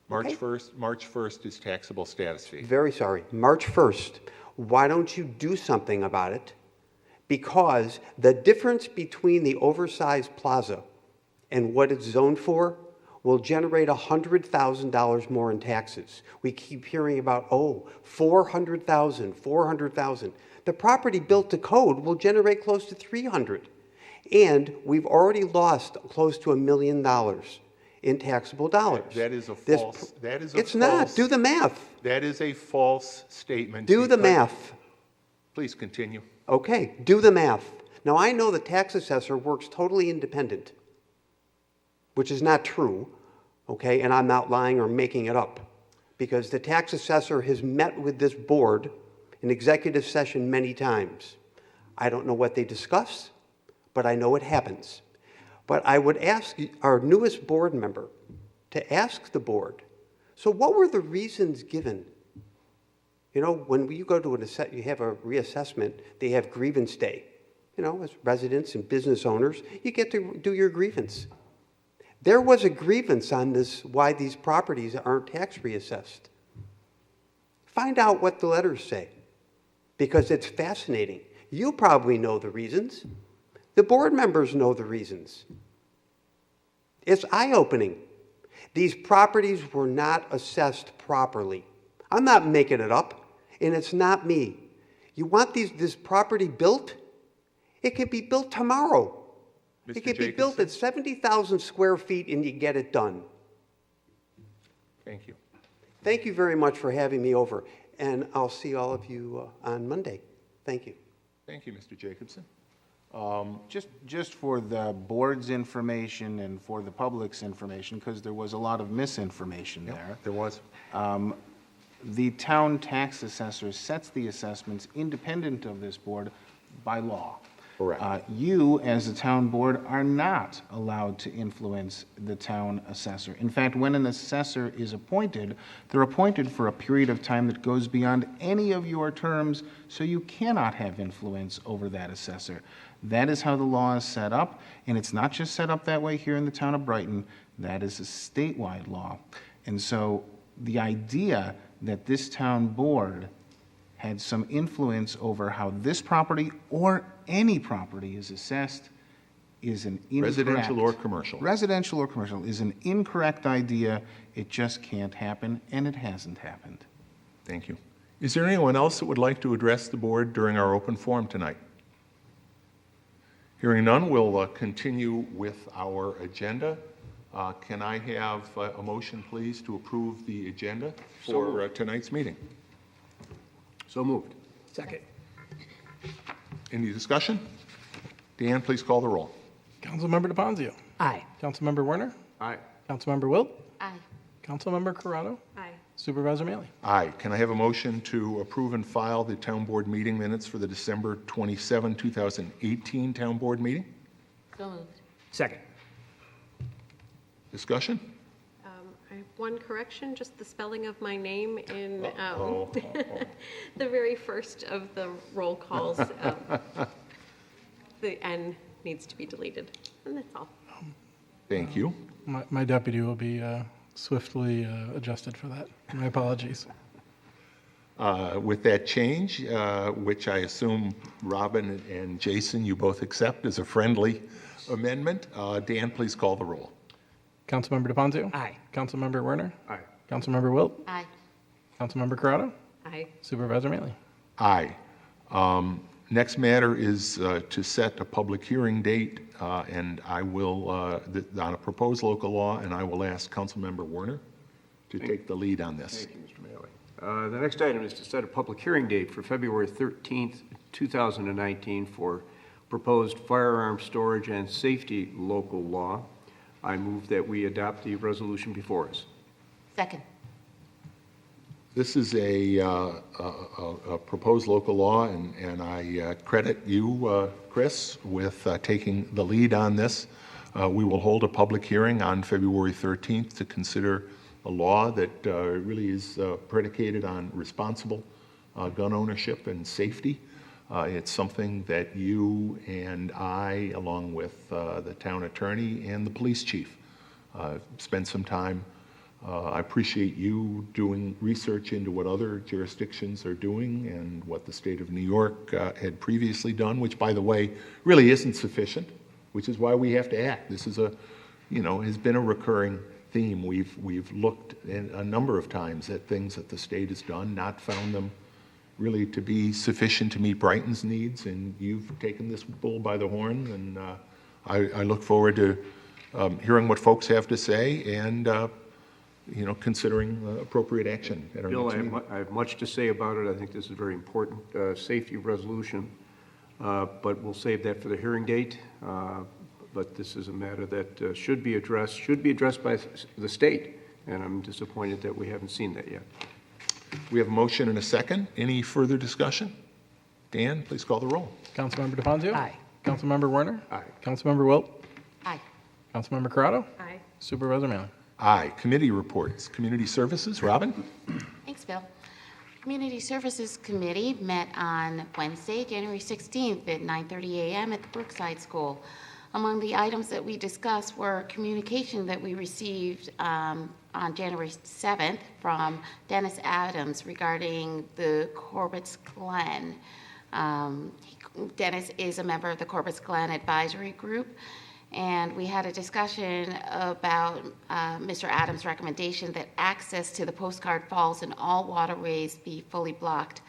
March Okay. 1st is taxable status fee. Very sorry. March 1st, why don't you do something about it? Because the difference between the oversized plaza and what it's zoned for will generate $100,000 more in taxes. We keep hearing about, oh, 400,000, 400,000. The property built to code will generate close to 300. And we've already lost close to $1 million in taxable dollars. That is a This false, pr- that is a It's not. false- Do the math. That is a false statement. Do the because- math. Please continue. Okay, do the math. Now, I know the tax assessor works totally independent, which is not true, okay, and I'm not lying or making it up, because the tax assessor has met with this board in executive session many times. I don't know what they discuss, but I know it happens. But I would ask our newest board member to ask the board, so what were the reasons given? You know, when you go to you have a reassessment, they have grievance day. You know, as residents and business owners, you get to do your grievance. There was a grievance on this, why these properties aren't tax reassessed. Find out what the letters say, because it's fascinating. You probably know the reasons. The board members know the reasons. It's eye-opening. These properties were not assessed properly. I'm not making it up. And it's not me. You want this property built? It could be built tomorrow. Mr. It could be built at 70,000 square feet and you get it done. Thank you. Thank you very much for having me over. And I'll see all of you on Monday. Thank you. Thank you, Mr. Jacobson. Just for the board's information and for the public's information, because there was a lot of misinformation there. There was. The town tax assessor sets the assessments independent of this board by law. Correct. You, as a town board, are not allowed to influence the town assessor. In fact, when an assessor is appointed, they're appointed for a period of time that goes beyond any of your terms, so you cannot have influence over that assessor. That is how the law is set up, and it's not just set up that way here in the town of Brighton. That is a statewide law. And so the idea that this town board had some influence over how this property or any property is assessed is an incorrect. Residential or commercial. Residential or commercial is an incorrect idea. It just can't happen, and it hasn't happened. Thank you. Is there anyone else that would like to address the board during our open forum tonight? Hearing none, we'll continue with our agenda. Can I have a motion, please, to approve the agenda for tonight's meeting? So moved. Second. Any discussion? Dan, please call the roll. Councilmember DePonzio. Aye. Councilmember Werner. Aye. Councilmember Wilt. Aye. Councilmember Corrado. Aye. Supervisor Mealy. Aye. Can I have a motion to approve and file the town board meeting minutes for the December 27, 2018 town board meeting? So moved. Second. Discussion? I have one correction, just the spelling of my name in Oh, the very first of the roll calls. The N needs to be deleted, and that's all. Thank you. My deputy will be swiftly adjusted for that. My apologies. With that change, which I assume Robin and Jason, you both accept as a friendly amendment, Dan, please call the roll. Councilmember DePonzio. Aye. Councilmember Werner. Aye. Councilmember Wilt. Aye. Councilmember Corrado. Aye. Supervisor Mealy. Aye. Next matter is to set a public hearing date, and I will, on a proposed local law, and I will ask Councilmember Werner to take the lead on this. Thank you, Mr. Mealy. The next item is to set a public hearing date for February 13th, 2019 for proposed firearm storage and safety local law. I move that we adopt the resolution before us. Second. This is a proposed local law, and I credit you, Chris, with taking the lead on this. We will hold a public hearing on February 13th to consider a law that really is predicated on responsible gun ownership and safety. It's something that you and I, along with the town attorney and the police chief, spend some time. I appreciate you doing research into what other jurisdictions are doing and what the state of New York had previously done, which, by the way, really isn't sufficient, which is why we have to act. This is has been a recurring theme. We've looked a number of times at things that the state has done, not found them really to be sufficient to meet Brighton's needs, and you've taken this bull by the horn, and I look forward to hearing what folks have to say and considering appropriate action at our Bill, next meeting. I have much to say about it. I think this is a very important safety resolution, but we'll save that for the hearing date. But this is a matter that should be addressed by the state, and I'm disappointed that we haven't seen that yet. We have a motion and a second. Any further discussion? Dan, please call the roll. Councilmember DeFazio? Aye. Councilmember Werner? Aye. Councilmember Wilt? Aye. Councilmember Corrado? Aye. Supervisor Manley? Aye. Committee reports. Community Services, Robin? Thanks, Bill. Community Services Committee met on Wednesday, January 16th at 9:30 a.m. at the Brookside School. Among the items that we discussed were communication that we received on January 7th from Dennis Adams regarding the Corbett's Glen. Dennis is a member of the Corbett's Glen Advisory Group, and we had a discussion about Mr. Adams' recommendation that access to the Postcard Falls and all waterways be fully blocked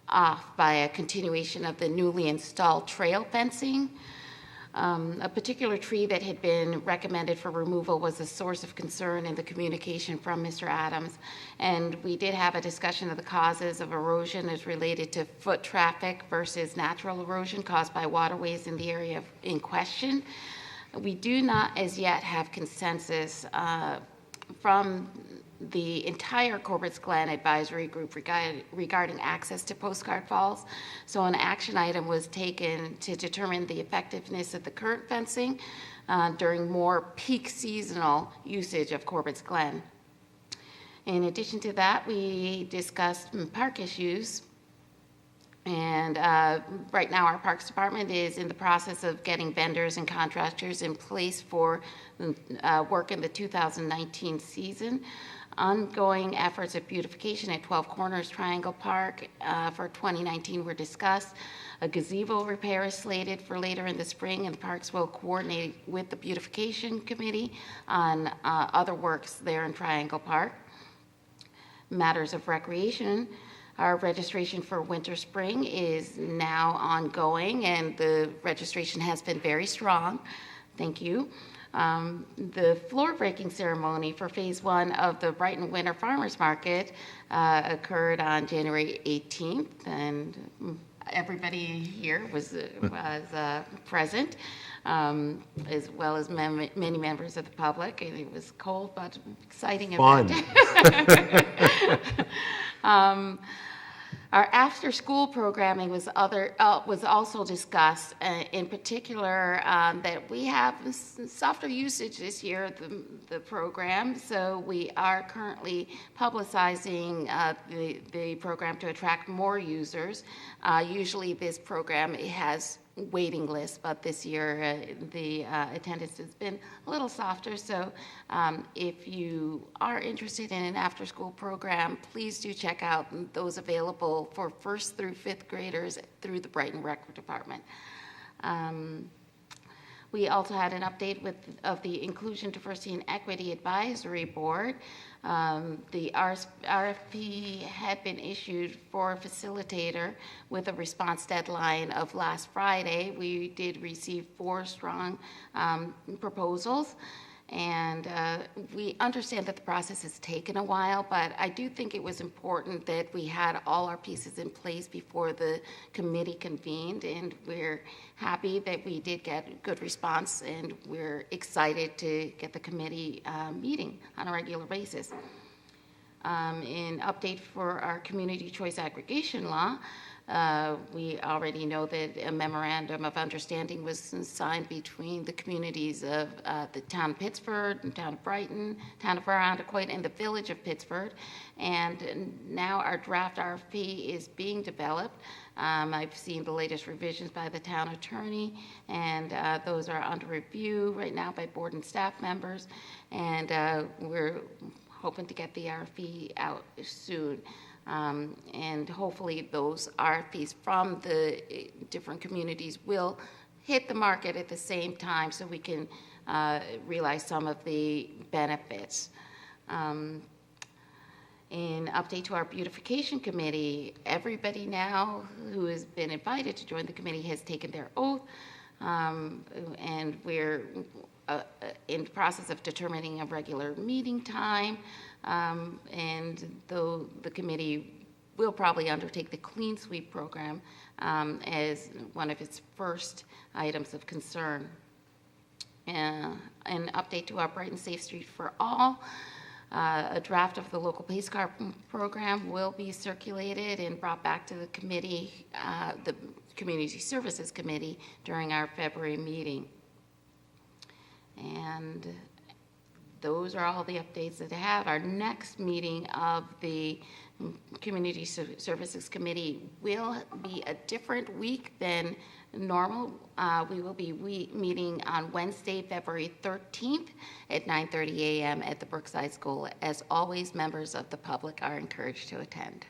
off by a continuation of the newly installed trail fencing. A particular tree that had been recommended for removal was a source of concern in the communication from Mr. Adams, and we did have a discussion of the causes of erosion as related to foot traffic versus natural erosion caused by waterways in the area in question. We do not as yet have consensus from the entire Corbett's Glen Advisory Group regarding access to Postcard Falls. So an action item was taken to determine the effectiveness of the current fencing during more peak seasonal usage of Corbett's Glen. In addition to that, we discussed park issues. And right now, our Parks Department is in the process of getting vendors and contractors in place for work in the 2019 season. Ongoing efforts of beautification at 12 Corners Triangle Park for 2019 were discussed. A gazebo repair is slated for later in the spring, and the parks will coordinate with the beautification committee on other works there in Triangle Park. Matters of recreation. Our registration for winter spring is now ongoing, and the registration has been very strong. Thank you. The floor breaking ceremony for phase 1 of the Brighton Winter Farmers Market occurred on January 18th, and everybody here was present, as well as many members of the public. And it was cold but exciting event. Fun. Our after-school programming was also discussed, in particular that we have softer usage this year of the program, so we are currently publicizing the program to attract more users. Usually this program has waiting list, but this year the attendance has been a little softer. So if you are interested in an after-school program, please do check out those available for 1st through 5th graders through the Brighton Rec Department. We also had an update of the Inclusion, Diversity, and Equity Advisory Board. The RFP had been issued for a facilitator with a response deadline of last Friday. We did receive 4 strong proposals, and we understand that the process has taken a while, but I do think it was important that we had all our pieces in place before the committee convened, and we're happy that we did get a good response, and we're excited to get the committee meeting on a regular basis. In update for our community choice aggregation law, we already know that a memorandum of understanding was signed between the communities of the town of Pittsford, the town of Brighton, town of Arundecoit, and the village of Pittsford. And now our draft RFP is being developed. I've seen the latest revisions by the town attorney, and those are under review right now by board and staff members, and we're hoping to get the RFP out soon. And hopefully those RFPs from the different communities will hit the market at the same time so we can realize some of the benefits. In update to our beautification committee, everybody now who has been invited to join the committee has taken their oath, and we're in the process of determining a regular meeting time, and though the committee will probably undertake the Clean Sweep program as one of its first items of concern. An update to our Brighton Safe Street for All. A draft of the local pace car program will be circulated and brought back to the committee, the Community Services Committee, during our February meeting. And those are all the updates that I have. Our next meeting of the Community Services Committee will be a different week than normal. We will be meeting on Wednesday, February 13th at 9:30 a.m. at the Brookside School. As always, members of the public are encouraged to attend.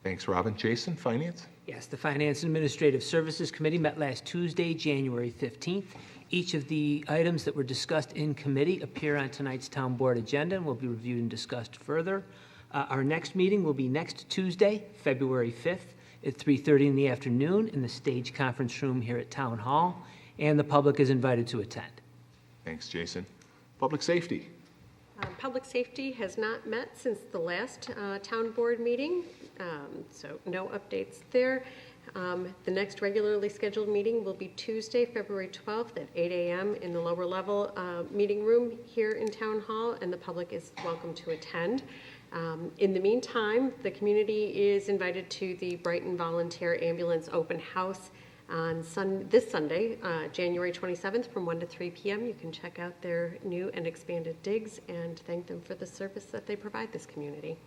Thanks, Robin. Jason, Finance? Yes, the Finance and Administrative Services Committee met last Tuesday, January 15th. Each of the items that were discussed in committee appear on tonight's town board agenda and will be reviewed and discussed further. Our next meeting will be next Tuesday, February 5th at 3:30 in the afternoon in the Stage Conference Room here at Town Hall, and the public is invited to attend. Thanks, Jason. Public Safety? Public Safety has not met since the last town board meeting, so no updates there. The next regularly scheduled meeting will be Tuesday, February 12th at 8 a.m. in the lower level meeting room here in Town Hall, and the public is welcome to attend. In the meantime, the community is invited to the Brighton Volunteer Ambulance Open House on this Sunday, January 27th from 1 to 3 p.m. You can check out their new and expanded digs and thank them for the service that they provide this community.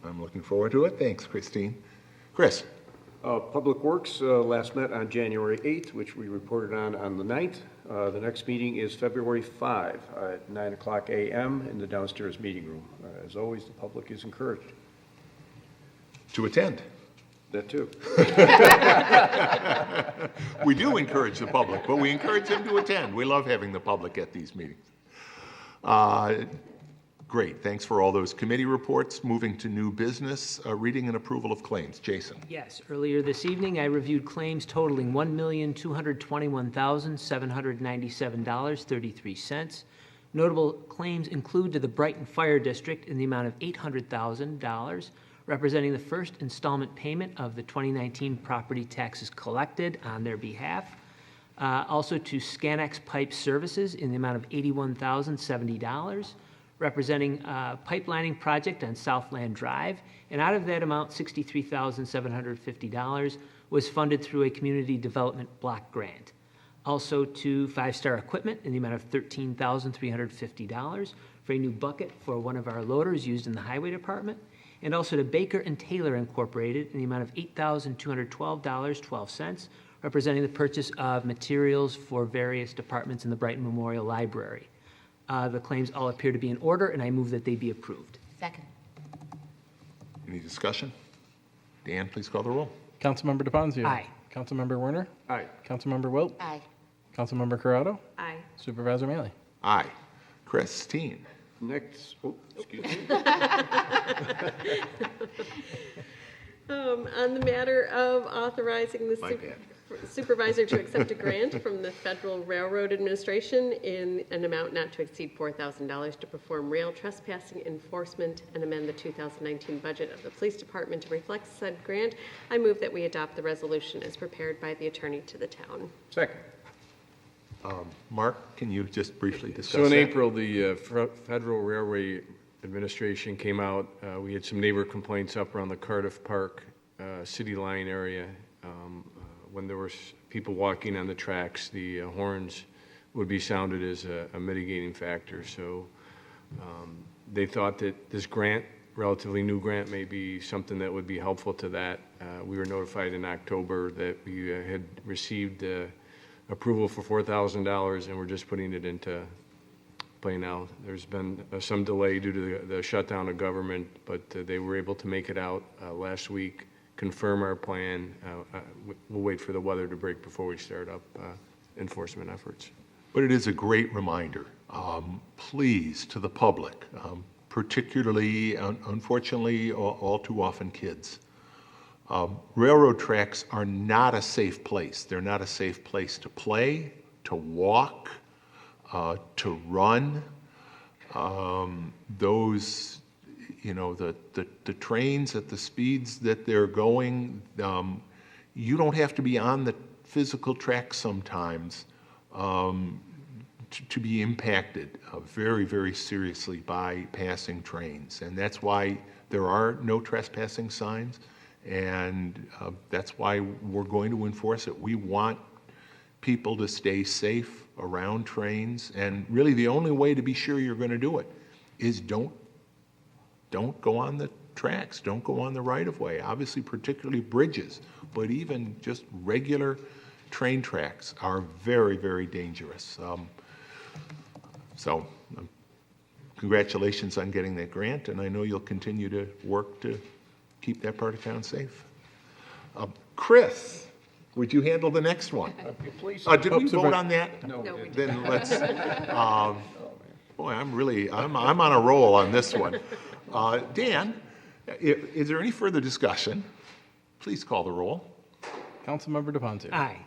I'm looking forward to it. Thanks, Christine. Chris? Public Works last met on January 8th, which we reported on the 9th. The next meeting is February 5 at 9 o'clock a.m. in the downstairs meeting room. As always, the public is encouraged to attend. That too. We do encourage the public, but we encourage them to attend. We love having the public at these meetings. Great, thanks for all those committee reports. Moving to new business, reading and approval of claims. Jason. Yes, earlier this evening, I reviewed claims totaling $1,221,797.33. Notable claims include to the Brighton Fire District in the amount of $800,000, representing the first installment payment of the 2019 property taxes collected on their behalf. Also to Scanex Pipe Services in the amount of $81,070, representing a pipelining project on Southland Drive. And out of that amount, $63,750 was funded through a community development block grant. Also to Five Star Equipment in the amount of $13,350 for a new bucket for one of our loaders used in the highway department. And also to Baker and Taylor Incorporated in the amount of $8,212.12, representing the purchase of materials for various departments in the Brighton Memorial Library. The claims all appear to be in order, and I move that they be approved. Second. Any discussion? Dan, please call the roll. Councilmember DePonzio. Aye. Councilmember Werner. Aye. Councilmember Wilt. Aye. Councilmember Corrado. Aye. Supervisor Mealy. Aye. Christine. Next, excuse me. On the matter of authorizing the My bad. supervisor to accept a grant from the Federal Railroad Administration in an amount not to exceed $4,000 to perform rail trespassing enforcement and amend the 2019 budget of the police department to reflect said grant, I move that we adopt the resolution as prepared by the attorney to the town. Second. Mark, can you just briefly discuss So in that? April, the Federal Railway Administration came out. We had some neighbor complaints up around the Cardiff Park City Line area. When there were people walking on the tracks, the horns would be sounded as a mitigating factor. So they thought that this grant relatively new grant may be something that would be helpful to that. We were notified in October that we had received approval for $4,000, and we're just putting it into play now. There's been some delay due to the shutdown of government, but they were able to make it out last week, confirm our plan. We'll wait for the weather to break before we start up enforcement efforts. But it is a great reminder, please, to the public, particularly, unfortunately, all too often kids. Railroad tracks are not a safe place. They're not a safe place to play, to walk, to run. Those, the trains at the speeds that they're going, you don't have to be on the physical track sometimes to be impacted very, very seriously by passing trains. And that's why there are no trespassing signs, and that's why we're going to enforce it. We want people to stay safe around trains, and really the only way to be sure you're going to do it is don't go on the tracks, don't go on the right-of-way, obviously particularly bridges, but even just regular train tracks are very, very dangerous. So congratulations on getting that grant, and I know you'll continue to work to keep that part of town safe. Chris, would you handle the next one? Please. Did we vote on that? No, No, we we Then let's, boy, I'm on a roll on this one. Dan, is there any further discussion? Please call the roll. Councilmember DePonte. Aye.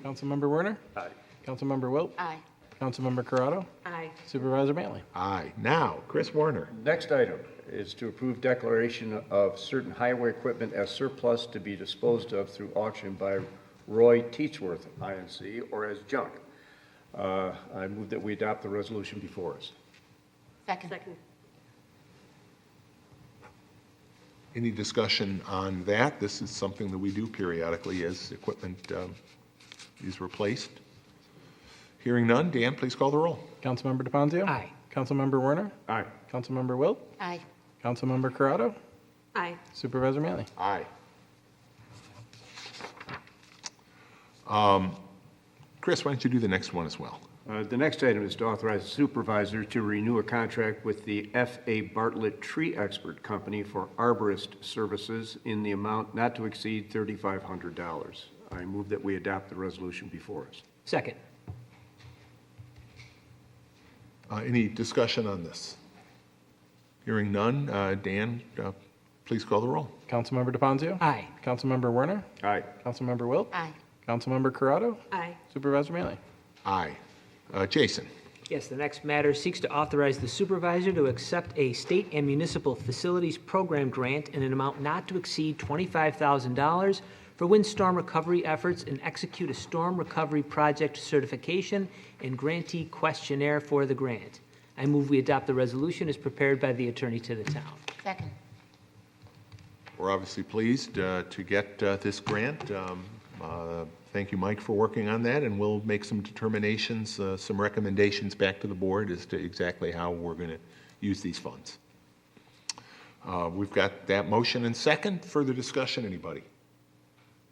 Councilmember Werner. Aye. Councilmember Wilt. Aye. Councilmember Corrado. Aye. Supervisor Manley. Aye. Now, Chris Warner. Next item is to approve declaration of certain highway equipment as surplus to be disposed of through auction by Roy Teachworth, INC, or as junk. I move that we adopt the resolution before us. Second. Second. Any discussion on that? This is something that we do periodically as equipment is replaced. Hearing none, Dan, please call the roll. Councilmember DePonte. Aye. Councilmember Werner. Aye. Councilmember Wilt. Aye. Councilmember Corrado. Aye. Supervisor Manley. Aye. Chris, why don't you do the next one as well? The next item is to authorize the supervisor to renew a contract with the F.A. Bartlett Tree Expert Company for arborist services in the amount not to exceed $3,500. I move that we adopt the resolution before us. Second. Any discussion on this? Hearing none, Dan, please call the roll. Councilmember DePonte. Aye. Councilmember Werner. Aye. Councilmember Wilt. Aye. Councilmember Corrado. Aye. Supervisor Manley. Aye. Jason. Yes, the next matter seeks to authorize the supervisor to accept a state and municipal facilities program grant in an amount not to exceed $25,000 for windstorm recovery efforts and execute a storm recovery project certification and grantee questionnaire for the grant. I move we adopt the resolution as prepared by the attorney to the town. Second. We're obviously pleased to get this grant. Thank you, Mike, for working on that, and we'll make some determinations, some recommendations back to the board as to exactly how we're going to use these funds. We've got that motion and second. Further discussion, anybody?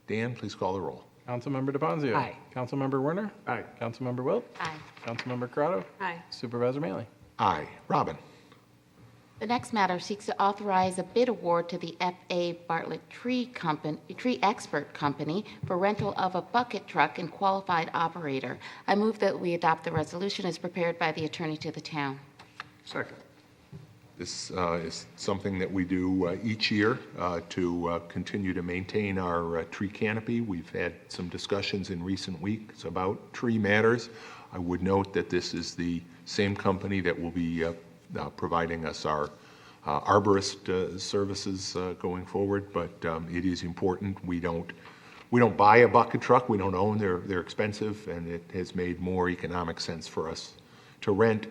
Dan, please call the roll. Councilmember DePonte. Aye. Councilmember Werner. Aye. Councilmember Wilt. Aye. Councilmember Corrado. Aye. Supervisor Manley. Aye. Robin. The next matter seeks to authorize a bid award to the F.A. Bartlett Tree Expert Company for rental of a bucket truck and qualified operator. I move that we adopt the resolution as prepared by the attorney to the town. Second. This is something that we do each year to continue to maintain our tree canopy. We've had some discussions in recent weeks about tree matters. I would note that this is the same company that will be providing us our arborist services going forward, but it is important. We don't buy a bucket truck. We don't own. They're expensive, and it has made more economic sense for us to rent,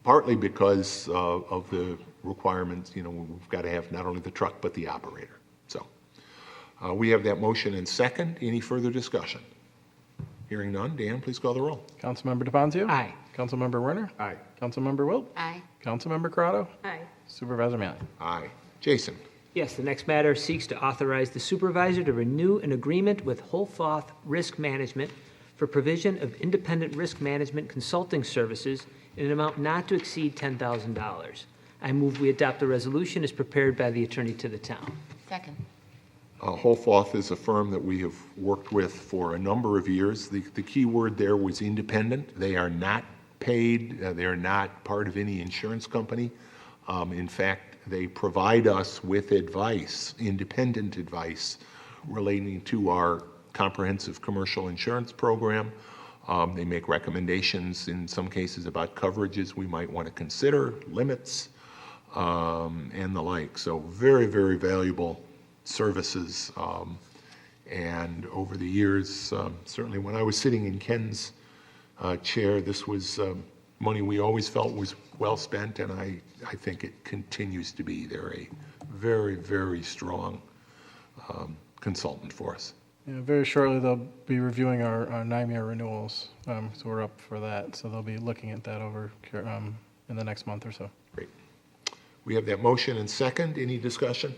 partly because of the requirements. We've got to have not only the truck but the operator. So we have that motion and second. Any further discussion? Hearing none. Dan, please call the roll. Councilmember DePonte. Aye. Councilmember Werner. Aye. Councilmember Wilt. Aye. Councilmember Corrado. Aye. Supervisor Mealy. Aye. Jason? Yes, the next matter seeks to authorize the supervisor to renew an agreement with Holfoth Risk Management for provision of independent risk management consulting services in an amount not to exceed $10,000. I move we adopt the resolution as prepared by the attorney to the town. Second. Holfoth is a firm that we have worked with for a number of years. The key word there was independent. They are not paid. They are not part of any insurance company. In fact, they provide us with advice, independent advice, relating to our comprehensive commercial insurance program. They make recommendations in some cases about coverages we might want to consider, limits, and the like. So very, very valuable services. And over the years, certainly when I was sitting in Ken's chair, this was money we always felt was well spent, and I think it continues to be. They're a very, very strong consultant for us. Yeah, very shortly, they'll be reviewing our NIMEA renewals, so we're up for that. So they'll be looking at that over in the next month or so. Great. We have that motion and second. Any discussion?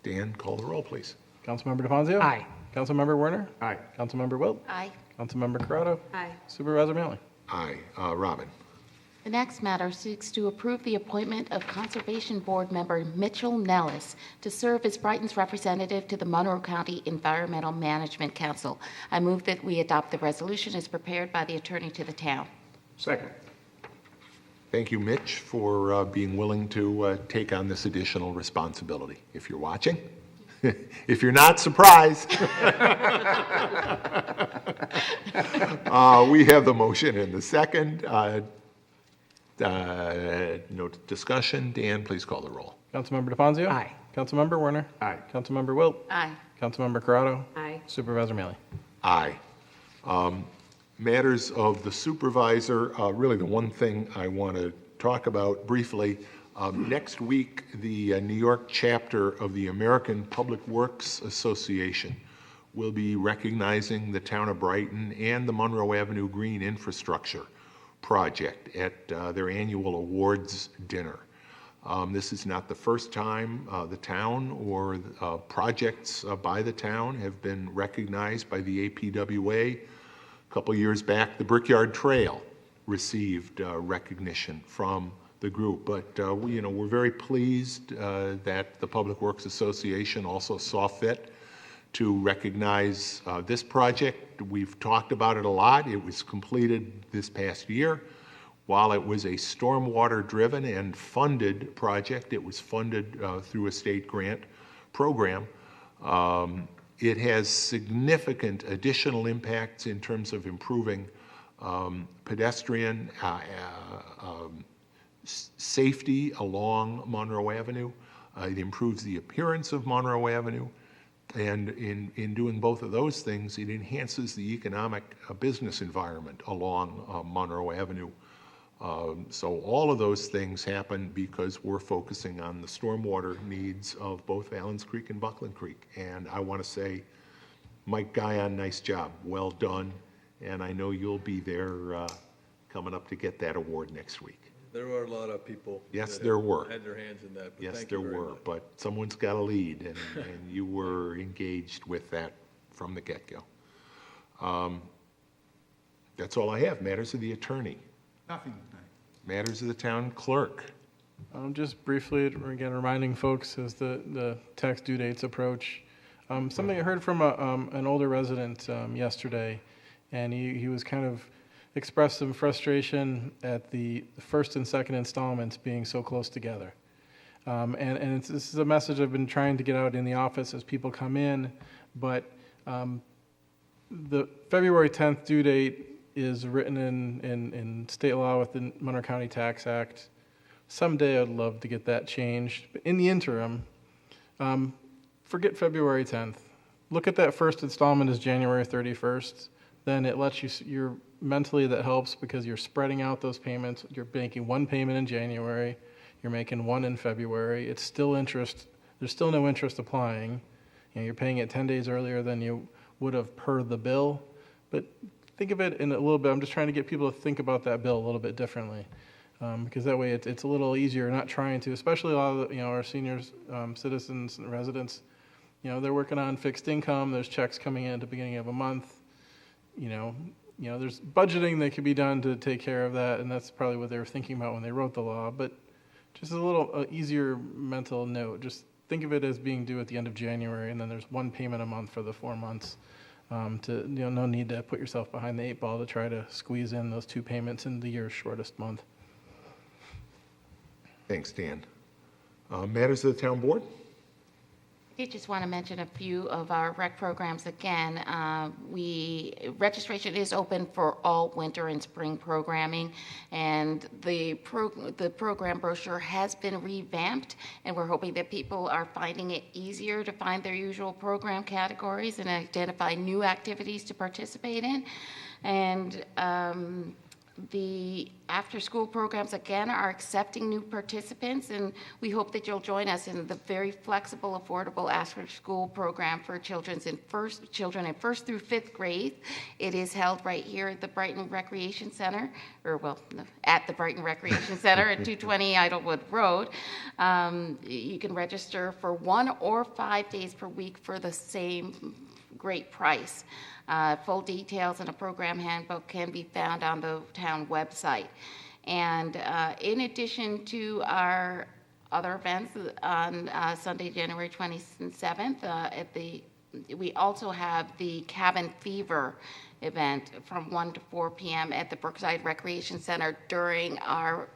Dan, call the roll, please. Councilmember DeFazio? Aye. Councilmember Werner? Aye. Councilmember Wilt? Aye. Councilmember Corrado? Aye. Supervisor Mealy? Aye. Robin? The next matter seeks to approve the appointment of Conservation Board member Mitchell Nellis to serve as Brighton's representative to the Monroe County Environmental Management Council. I move that we adopt the resolution as prepared by the attorney to the town. Second. Thank you, Mitch, for being willing to take on this additional responsibility. If you're watching, if you're not, surprise. We have the motion and the second. No discussion. Dan, please call the roll. Councilmember DeFazio? Aye. Councilmember Werner? Aye. Councilmember Wilt? Aye. Councilmember Corrado? Aye. Supervisor Mealy? Aye. Matters of the supervisor, really the one thing I want to talk about briefly, next week, the New York chapter of the American Public Works Association will be recognizing the town of Brighton and the Monroe Avenue Green Infrastructure project at their annual awards dinner. This is not the first time the town or projects by the town have been recognized by the APWA. A couple years back, the Brickyard Trail received recognition from the group, but we're very pleased that the Public Works Association also saw fit to recognize this project. We've talked about it a lot. It was completed this past year. While it was a stormwater-driven and funded project, it was funded through a state grant program. It has significant additional impacts in terms of improving pedestrian safety along Monroe Avenue. It improves the appearance of Monroe Avenue. And in doing both of those things, it enhances the economic business environment along Monroe Avenue. So all of those things happen because we're focusing on the stormwater needs of both Allen's Creek and Buckland Creek. And I want to say, Mike Guyon, nice job, well done. And I know you'll be there coming up to get that award next week. There were a lot of people. Yes, that there were. Had their hands in that, but Yes, thank there you very were, much. but someone's got to lead, and you were engaged with that from the get-go. That's all I have. Matters of the attorney. Nothing. Matters of the town clerk. Just briefly, again, reminding folks as the tax due dates approach. Something I heard from an older resident yesterday, and he was kind of expressed some frustration at the first and second installments being so close together. And this is a message I've been trying to get out in the office as people come in, but the February 10th due date is written in state law with the Monroe County Tax Act. Someday I'd love to get that changed. But in the interim, forget February 10th. Look at that first installment as January 31st. Then it lets you're mentally, that helps because you're spreading out those payments. You're making one payment in January. You're making one in February. It's still interest. There's still no interest applying. You're paying it 10 days earlier than you would have per the bill. But think of it in a little bit, I'm just trying to get people to think about that bill a little bit differently. Because that way it's a little easier, not trying to, especially a lot of our seniors, citizens and residents, they're working on fixed income, there's checks coming in at the beginning of a month, there's budgeting that could be done to take care of that, and that's probably what they were thinking about when they wrote the law, but just a little easier mental note, just think of it as being due at the end of January, and then there's one payment a month for the 4 months. No need to put yourself behind the 8 ball to try to squeeze in those 2 payments in the year's shortest month. Thanks, Dan. Matters of the town board? I just want to mention a few of our rec programs again. Registration is open for all winter and spring programming, and the program brochure has been revamped, and we're hoping that people are finding it easier to find their usual program categories and identify new activities to participate in. And the after-school programs, again, are accepting new participants, and we hope that you'll join us in the very flexible, affordable after-school program for children in first through fifth grade. It is held right here at the Brighton Recreation Center, at the Brighton Recreation Center at 220 Idlewood Road. You can register for 1 or 5 days per week for the same great price. Full details and a program handbook can be found on the town website. And in addition to our other events on Sunday, January 27th, we also have the Cabin Fever event from 1 to 4 p.m. at the Brookside Recreation Center during our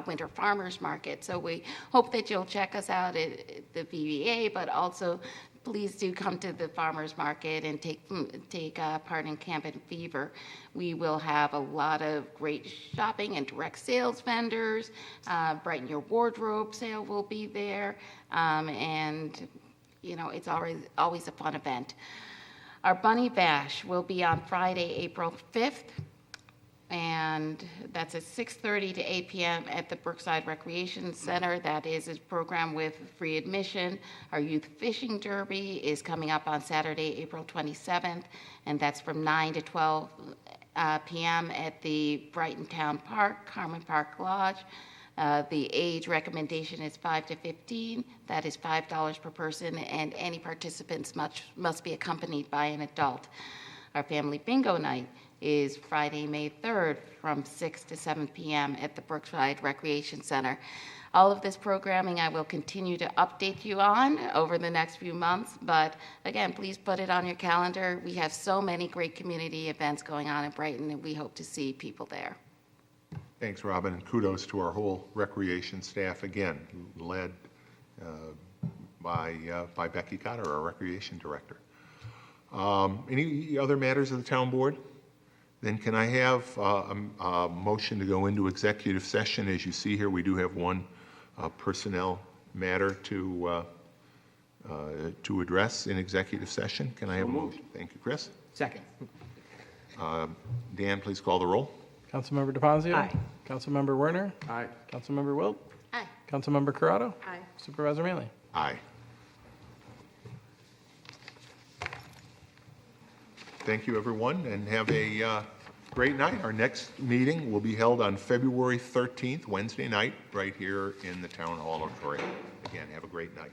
winter farmers market. So we hope that you'll check us out at the VBA, but also please do come to the farmers market and take part in Cabin Fever. We will have a lot of great shopping and direct sales vendors. Brighten Your Wardrobe sale will be there, and it's always a fun event. Our Bunny Bash will be on Friday, April 5th. And that's at 6:30 to 8 p.m. at the Brookside Recreation Center. That is a program with free admission. Our Youth Fishing Derby is coming up on Saturday, April 27th, and that's from 9 to 12 p.m. at the Brighton Town Park, Carmen Park Lodge. The age recommendation is 5 to 15. That is $5 per person, and any participants must be accompanied by an adult. Our Family Bingo Night is Friday, May 3rd from 6 to 7 p.m. at the Brookside Recreation Center. All of this programming I will continue to update you on over the next few months, but again, please put it on your calendar. We have so many great community events going on in Brighton, and we hope to see people there. Thanks, Robin, and kudos to our whole recreation staff again, led by Becky Cotter, our recreation director. Any other matters of the town board? Then can I have a motion to go into executive session? As you see here, we do have one personnel matter to address in executive session. Can I have a motion? Thank you, Chris. Second. Dan, please call the roll. Councilmember DeFazio? Aye. Councilmember Werner? Aye. Councilmember Wilt? Aye. Councilmember Corrado? Aye. Supervisor Mealy? Aye. Thank you, everyone, and have a great night. Our next meeting will be held on February 13th, Wednesday night, right here in the Town Hall auditorium. Again, have a great night.